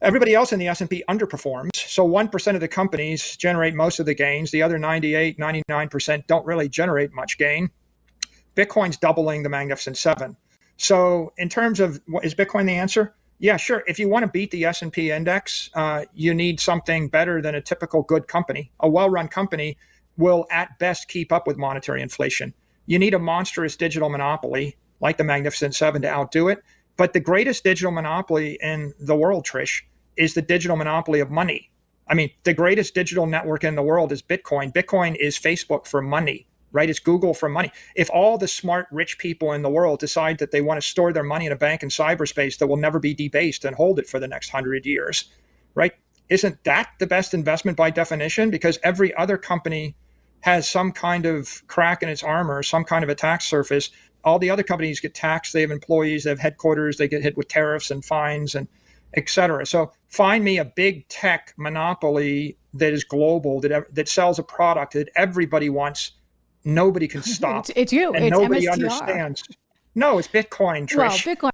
Everybody else in the S&P underperforms. So 1% of the companies generate most of the gains. The other 98, 99% don't really generate much gain. Bitcoin's doubling the Magnificent Seven. So in terms of is Bitcoin the answer? Yeah, sure. If you want to beat the S&P index, you need something better than a typical good company. A well-run company will at best keep up with monetary inflation. You need a monstrous digital monopoly like the Magnificent Seven to outdo it. But the greatest digital monopoly in the world, Trish, is the digital monopoly of money. I mean, the greatest digital network in the world is Bitcoin. Bitcoin is Facebook for money, right? It's Google for money. If all the smart, rich people in the world decide that they want to store their money in a bank in cyberspace that will never be debased and hold it for the next 100 years, right? Isn't that the best investment by definition? Because every other company has some kind of crack in its armor, some kind of attack surface. All the other companies get taxed. They have employees, they have headquarters, they get hit with tariffs and fines and et cetera. So find me a big tech monopoly that is global, that sells a product that everybody wants. Nobody can stop. It's you. And it's nobody MSTR. Understands. No, it's Bitcoin, Trish. Well, Bitcoin.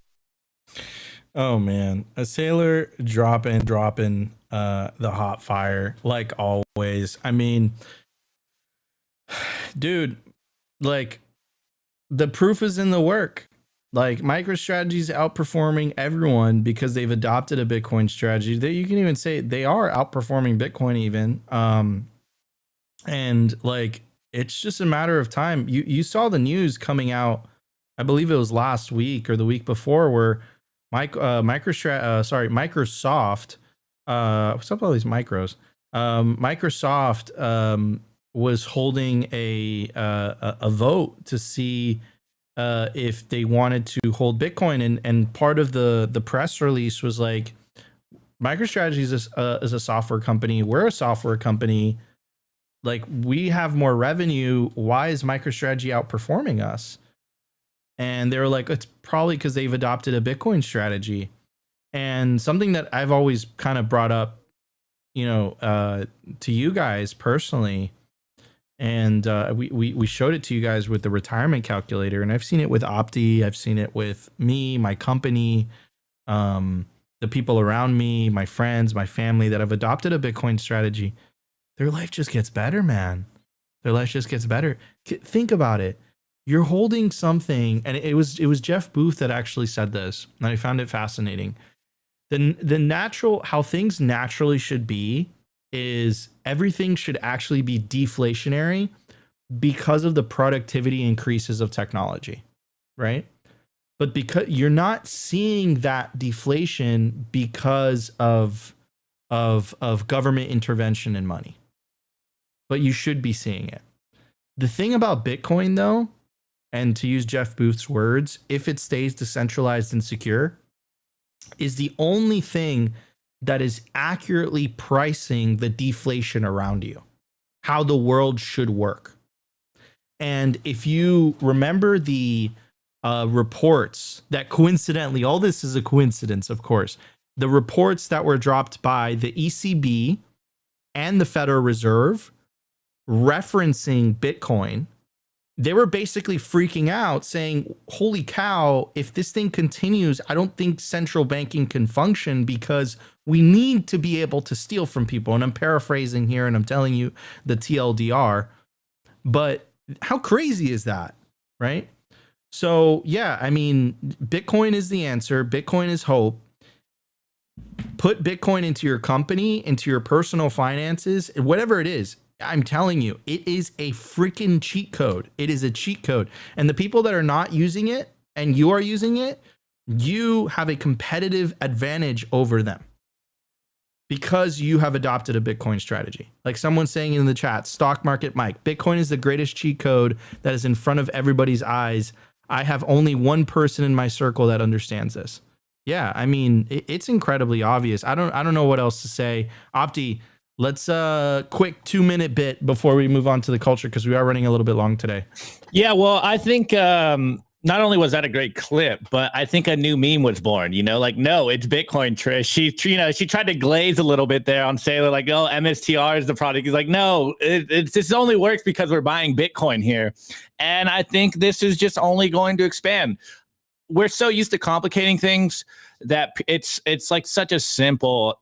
Oh man, a Saylor dropping the hot fire like always. I mean, dude, like the proof is in the work. Like MicroStrategy's outperforming everyone because they've adopted a Bitcoin strategy. That you can even say they are outperforming Bitcoin even. And like it's just a matter of time. You saw the news coming out, I believe it was last week or the week before, where Microsoft, what's up with all these micros? Microsoft was holding a vote to see if they wanted to hold Bitcoin, and part of the press release was like, MicroStrategy is a software company. We're a software company. Like, we have more revenue. Why is MicroStrategy outperforming us? And they were like, it's probably because they've adopted a Bitcoin strategy. And something that I've always kind of brought up, to you guys personally, and we showed it to you guys with the retirement calculator, and I've seen it with Opti, I've seen it with me, my company, the people around me, my friends, my family that have adopted a Bitcoin strategy. Their life just gets better, man. Their life just gets better. Think about it. You're holding something, and it was Jeff Booth that actually said this, and I found it fascinating. The natural, how things naturally should be, is everything should actually be deflationary because of the productivity increases of technology, right? But because you're not seeing that deflation because of government intervention and money, but you should be seeing it. The thing about Bitcoin, though, and to use Jeff Booth's words, if it stays decentralized and secure, is the only thing that is accurately pricing the deflation around you, how the world should work. And if you remember the reports that coincidentally, all this is a coincidence, of course, the reports that were dropped by the ECB and the Federal Reserve referencing Bitcoin, they were basically freaking out saying, holy cow, if this thing continues, I don't think central banking can function because we need to be able to steal from people. And I'm paraphrasing here and I'm telling you the TLDR, but how crazy is that, right? So yeah, I mean, Bitcoin is the answer. Bitcoin is hope. Put Bitcoin into your company, into your personal finances, whatever it is. I'm telling you, it is a freaking cheat code. It is a cheat code. And the people that are not using it and you are using it, you have a competitive advantage over them because you have adopted a Bitcoin strategy. Like someone's saying in the chat, stock market Mike, Bitcoin is the greatest cheat code that is in front of everybody's eyes. I have only one person in my circle that understands this. Yeah, I mean, it's incredibly obvious. I don't know what else to say. Opti, let's quick 2-minute bit before we move on to the culture because we are running a little bit long today. Yeah, well, I think not only was that a great clip, but I think a new meme was born. You know, like, no, it's Bitcoin, Trish. She tried to glaze a little bit there on Saylor, like, oh, MSTR is the product. He's like, no, this only works because we're buying Bitcoin here, and I think this is just only going to expand. We're so used to complicating things that it's like such a simple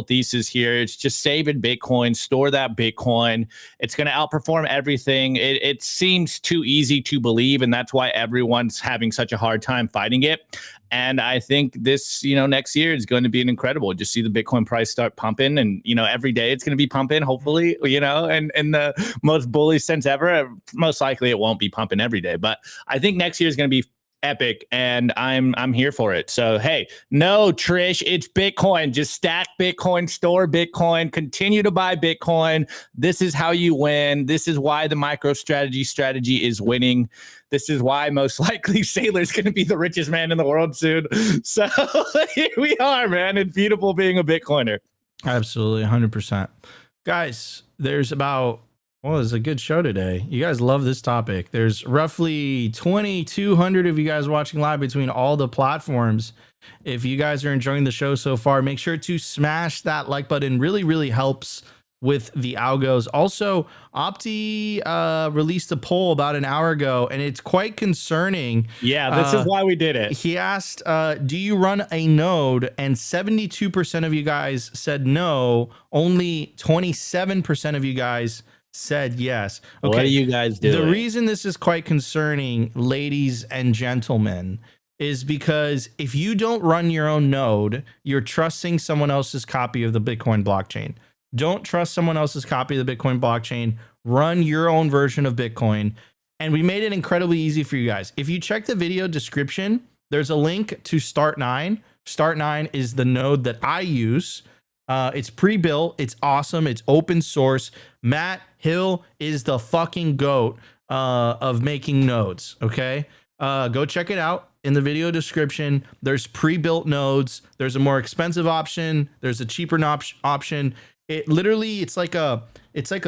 thesis here. It's just save in Bitcoin, store that Bitcoin. It's going to outperform everything. It seems too easy to believe, and that's why everyone's having such a hard time fighting it. And I think this, next year is going to be an incredible. Just see the Bitcoin price start pumping, and every day it's going to be pumping. Hopefully, and in the most bullish sense ever. Most likely, it won't be pumping every day, but I think next year is going to be epic, and I'm here for it. So hey, no, Trish, it's Bitcoin. Just stack Bitcoin, store Bitcoin, continue to buy Bitcoin. This is how you win. This is why the strategy is winning. This is why most likely Saylor's going to be the richest man in the world soon. So here we are, man. It's beautiful being a Bitcoiner. Absolutely, 100%. Guys, there's about it's a good show today. You guys love this topic. There's roughly 2,200 of you guys watching live between all the platforms. If you guys are enjoying the show so far, make sure to smash that like button. Really, really helps with the algos. Also, Opti released a poll about an hour ago, and it's quite concerning. Yeah, this is why we did it. He asked, do you run a node? And 72% of you guys said no. Only 27% of you guys said yes. Okay. What are you guys doing? The reason this is quite concerning, ladies and gentlemen, is because if you don't run your own node, you're trusting someone else's copy of the Bitcoin blockchain. Don't trust someone else's copy of the Bitcoin blockchain. Run your own version of Bitcoin. And we made it incredibly easy for you guys. If you check the video description, there's a link to Start9. Start9 is the node that I use. It's pre-built. It's awesome. It's open source. Matt Hill is the fucking GOAT of making nodes. Okay. Go check it out in the video description. There's pre-built nodes. There's a more expensive option. There's a cheaper option. It literally, it's like a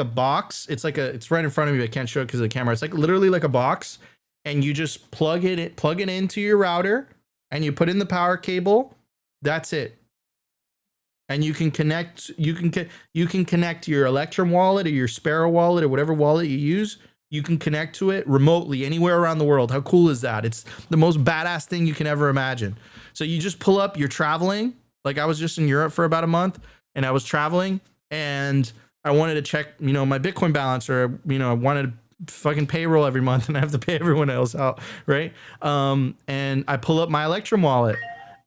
box. It's right in front of me. I can't show it because of the camera. It's like literally like a box, and you just plug it into your router, and you put in the power cable. That's it. And you can connect your Electrum wallet or your Sparrow wallet or whatever wallet you use. You can connect to it remotely anywhere around the world. How cool is that? It's the most badass thing you can ever imagine. So you just pull up, you're traveling. Like I was just in Europe for about a month, and I was traveling, and I wanted to check, my Bitcoin balance, or, I wanted to fucking payroll every month and I have to pay everyone else out. Right. And I pull up my Electrum wallet,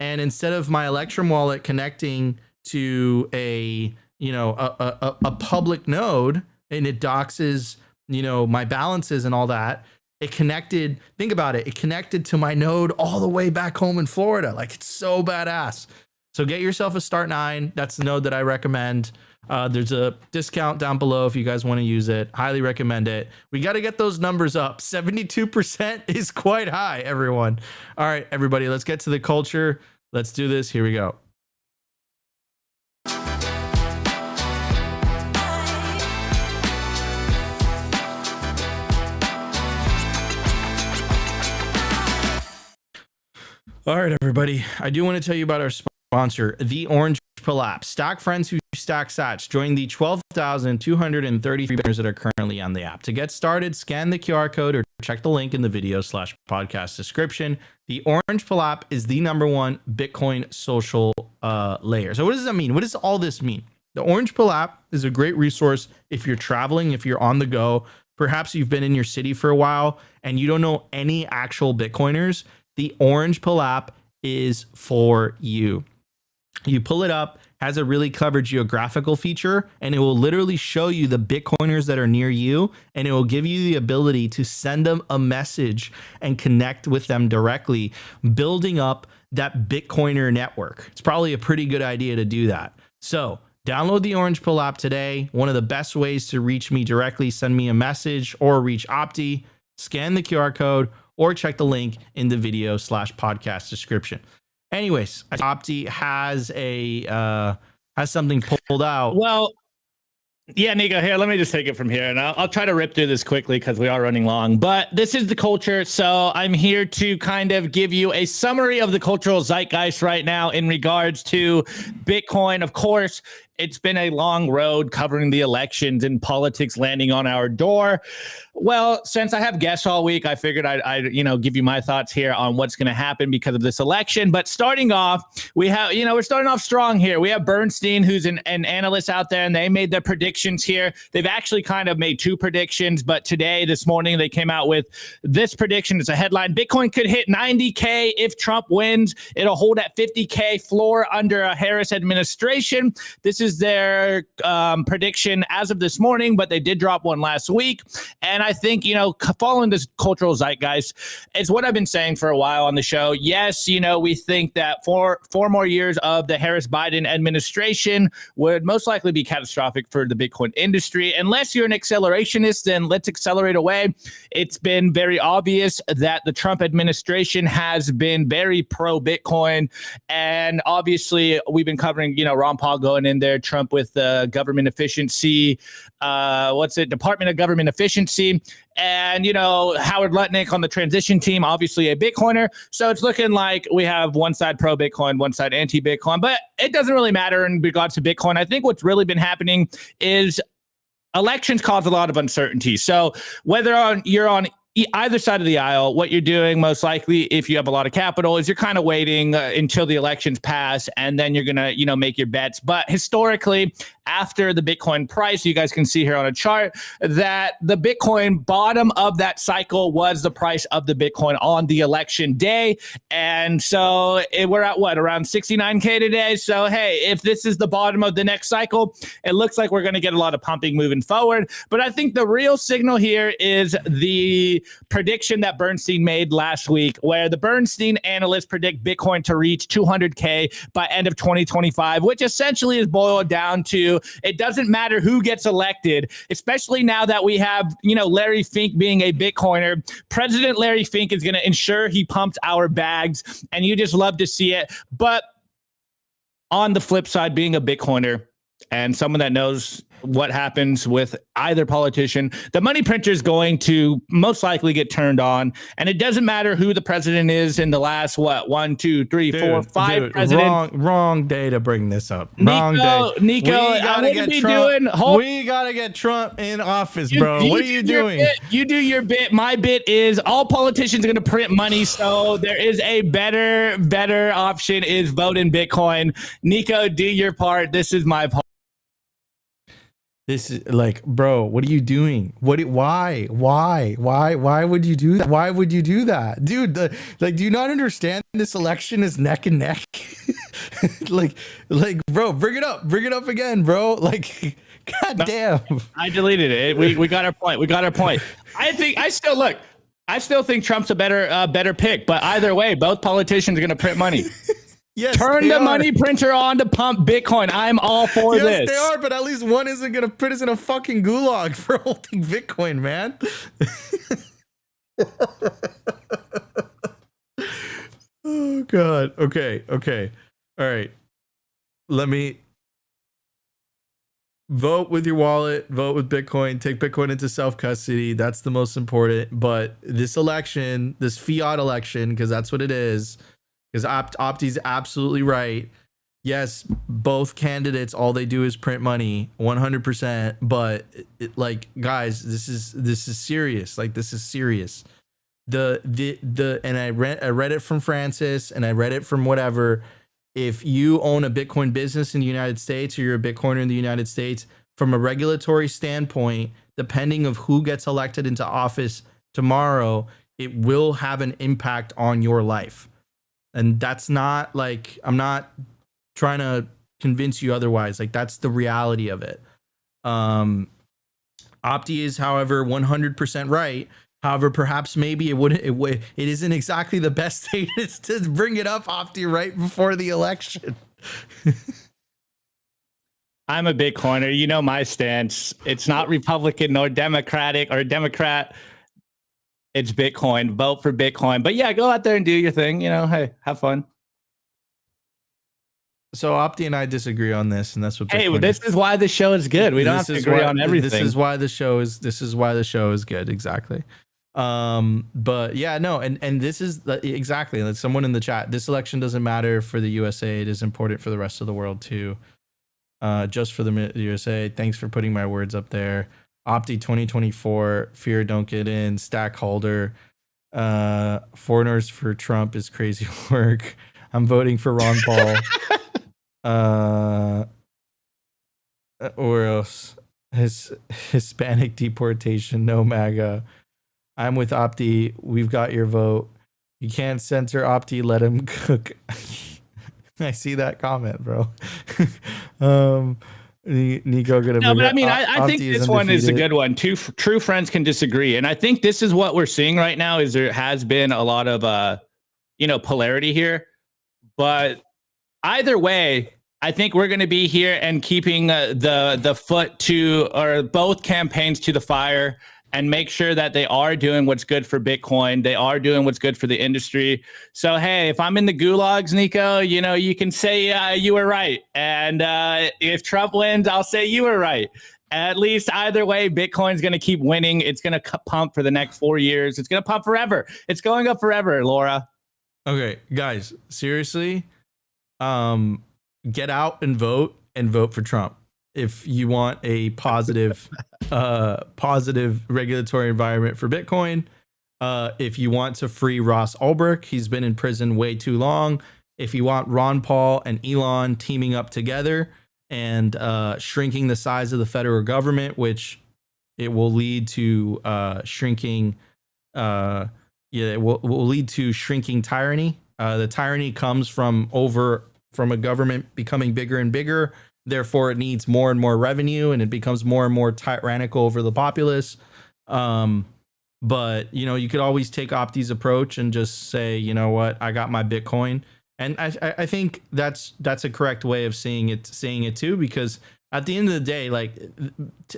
and instead of my Electrum wallet connecting to a public node, and it doxes my balances and all that. It connected, think about it. It connected to my node all the way back home in Florida. Like, it's so badass. So get yourself a Start9. That's the node that I recommend. There's a discount down below if you guys want to use it. Highly recommend it. We got to get those numbers up. 72% is quite high, everyone. All right, everybody, let's get to the culture. Let's do this. Here we go. All right, everybody. I do want to tell you about our sponsor, the Orange Pill app. Stock friends who stack sats. Join the 12,233 beginners that are currently on the app. To get started, scan the QR code or check the link in the video/podcast description. The Orange Pill app is the #1 Bitcoin social layer. So what does that mean? What does all this mean? The Orange Pill app is a great resource if you're traveling, if you're on the go. Perhaps you've been in your city for a while and you don't know any actual Bitcoiners. The Orange Pill app is for you. You pull it up, has a really clever geographical feature, and it will literally show you the Bitcoiners that are near you, and it will give you the ability to send them a message and connect with them directly, building up that Bitcoiner network. It's probably a pretty good idea to do that. So download the Orange Pill app today. One of the best ways to reach me directly, send me a message or reach Opti, scan the QR code, or check the link in the video/podcast description. Anyways, Opti has has something pulled out. Well, yeah, Nico, here, let me just take it from here, and I'll try to rip through this quickly because we are running long. But this is the culture, so I'm here to kind of give you a summary of the cultural zeitgeist right now in regards to Bitcoin. Of course, it's been a long road covering the elections and politics landing on our door. Well, since I have guests all week, I figured I'd give you my thoughts here on what's going to happen because of this election. But starting off, we have, we're starting off strong here. We have Bernstein, who's an analyst out there, and they made their predictions here. They've actually kind of made two predictions, but this morning, they came out with this prediction. It's a headline. Bitcoin could hit 90K if Trump wins. It'll hold at 50K floor under a Harris administration. This is their prediction as of this morning, but they did drop one last week. And I think, following this cultural zeitgeist, it's what I've been saying for a while on the show. Yes, we think that four more years of the Harris-Biden administration would most likely be catastrophic for the Bitcoin industry. Unless you're an accelerationist, then let's accelerate away. It's been very obvious that the Trump administration has been very pro-Bitcoin. And obviously, we've been covering, Ron Paul going in there, Trump with government efficiency, Department of Government Efficiency, and Howard Lutnick on the transition team, obviously a Bitcoiner. So it's looking like we have one side pro Bitcoin, one side anti Bitcoin, but it doesn't really matter in regards to Bitcoin. I think what's really been happening is elections cause a lot of uncertainty. So whether you're on either side of the aisle, what you're doing most likely, if you have a lot of capital, is you're kind of waiting until the elections pass, and then you're gonna make your bets. But historically, after the Bitcoin price, you guys can see here on a chart that the Bitcoin bottom of that cycle was the price of the Bitcoin on the election day. And so we're at around 69K today. So hey, if this is the bottom of the next cycle, it looks like we're going to get a lot of pumping moving forward. But I think the real signal here is the prediction that Bernstein made last week, where the Bernstein analysts predict Bitcoin to reach 200K by end of 2025, which essentially is boiled down to it doesn't matter who gets elected, especially now that we have, Larry Fink being a Bitcoiner. President Larry Fink is going to ensure he pumps our bags, and you just love to see it. But on the flip side, being a Bitcoiner and someone that knows what happens with either politician, the money printer is going to most likely get turned on. And it doesn't matter who the president is in the last, 1, 2, 3, 4, 5 presidents. Wrong day to bring this up. Wrong day. Nico, we got to get Trump in office, bro. What are you doing? You do your bit. My bit is all politicians are going to print money. So there is a better option is vote in Bitcoin. Nico, do your part. This is my part. This is like, bro, what are you doing? Why would you do that? Why would you do that? Dude, do you not understand this election is neck and neck? like, bro, bring it up again, bro. Like, God damn. I deleted it. We got our point. I still think Trump's a better pick, but either way, both politicians are going to print money. Yes, turn the money printer on to pump Bitcoin. I'm all for this. Yes, they are, but at least one isn't going to put us in a fucking gulag for holding Bitcoin, man. Oh, God. Okay. All right. Let me vote with your wallet, vote with Bitcoin, take Bitcoin into self-custody. That's the most important. But this election, this fiat election, because that's what it is, because Opti's absolutely right. Yes, both candidates, all they do is print money, 100%. But like, guys, this is serious. Like, this is serious. And I read it from Francis, and I read it from whatever. If you own a Bitcoin business in the United States, or you're a Bitcoiner in the United States, from a regulatory standpoint, depending of who gets elected into office tomorrow, it will have an impact on your life. And that's not like, I'm not trying to convince you otherwise. Like, that's the reality of it. Opti is, however, 100% right. However, perhaps maybe it isn't exactly the best thing to bring it up, Opti, right before the election. I'm a Bitcoiner. You know my stance. It's not Republican nor Democratic or Democrat. It's Bitcoin. Vote for Bitcoin. But yeah, go out there and do your thing. You know, hey, have fun. So Opti and I disagree on this, and that's what. Hey, well, this is why the show is good. We don't have to agree on everything. This is why the show is good. Exactly. But yeah, no, and this is exactly like someone in the chat. This election doesn't matter for the USA. It is important for the rest of the world too. Just for the USA. Thanks for putting my words up there. Opti 2024. Fear don't get in. Stackholder. Foreigners for Trump is crazy work. I'm voting for Ron Paul. Or else Hispanic deportation. No MAGA. I'm with Opti. We've got your vote. You can't censor Opti. Let him cook. I see that comment, bro. Nico gonna. No, but I mean, I think this one is a good one. Two true friends can disagree, and I think this is what we're seeing right now. Is there has been a lot of polarity here, but either way, I think we're going to be here and keeping the foot to, or both campaigns to the fire, and make sure that they are doing what's good for Bitcoin. They are doing what's good for the industry. So, hey, if I'm in the gulags, Nico, you can say you were right. And if Trump wins, I'll say you were right. At least either way, Bitcoin's going to keep winning. It's going to pump for the next 4 years. It's going to pump forever. It's going up forever, Laura. Okay, guys, seriously, get out and vote for Trump. If you want a positive regulatory environment for Bitcoin, if you want to free Ross Ulbricht, he's been in prison way too long. If you want Ron Paul and Elon teaming up together and shrinking the size of the federal government, which it will lead to shrinking. It will lead to shrinking tyranny. The tyranny comes from a government becoming bigger and bigger. Therefore, it needs more and more revenue, and it becomes more and more tyrannical over the populace. But you could always take Opti's approach and just say, you know what, I got my Bitcoin, and I think that's a correct way of saying it too, because at the end of the day, like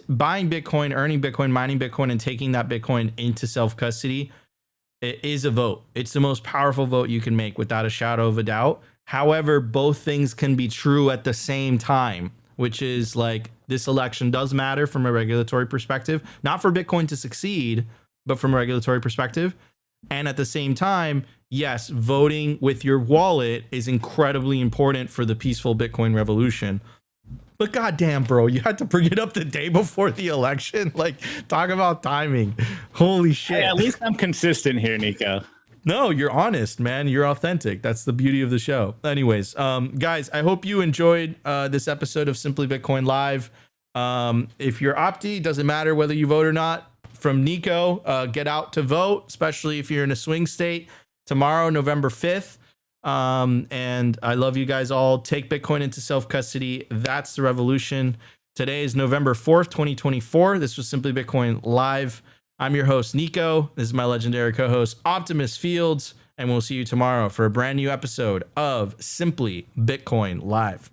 buying Bitcoin, earning Bitcoin, mining Bitcoin, and taking that Bitcoin into self-custody, it is a vote. It's the most powerful vote you can make without a shadow of a doubt. However, both things can be true at the same time, which is like this election does matter from a regulatory perspective, not for Bitcoin to succeed, but from a regulatory perspective. And at the same time, yes, voting with your wallet is incredibly important for the peaceful Bitcoin revolution. But goddamn, bro, you had to bring it up the day before the election. Like, talk about timing. Holy shit. Hey, at least I'm consistent here, Nico. No, you're honest, man. You're authentic. That's the beauty of the show. Anyways, guys, I hope you enjoyed this episode of Simply Bitcoin Live. If you're Opti, doesn't matter whether you vote or not. From Nico, get out to vote, especially if you're in a swing state tomorrow, November 5th. And I love you guys all. Take Bitcoin into self-custody. That's the revolution. Today is November 4th, 2024. This was Simply Bitcoin Live. I'm your host, Nico. This is my legendary co-host, Optimus Fields, and we'll see you tomorrow for a brand new episode of Simply Bitcoin Live.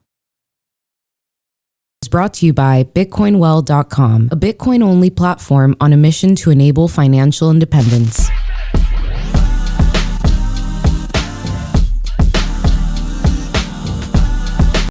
It's brought to you by BitcoinWell.com, a Bitcoin-only platform on a mission to enable financial independence.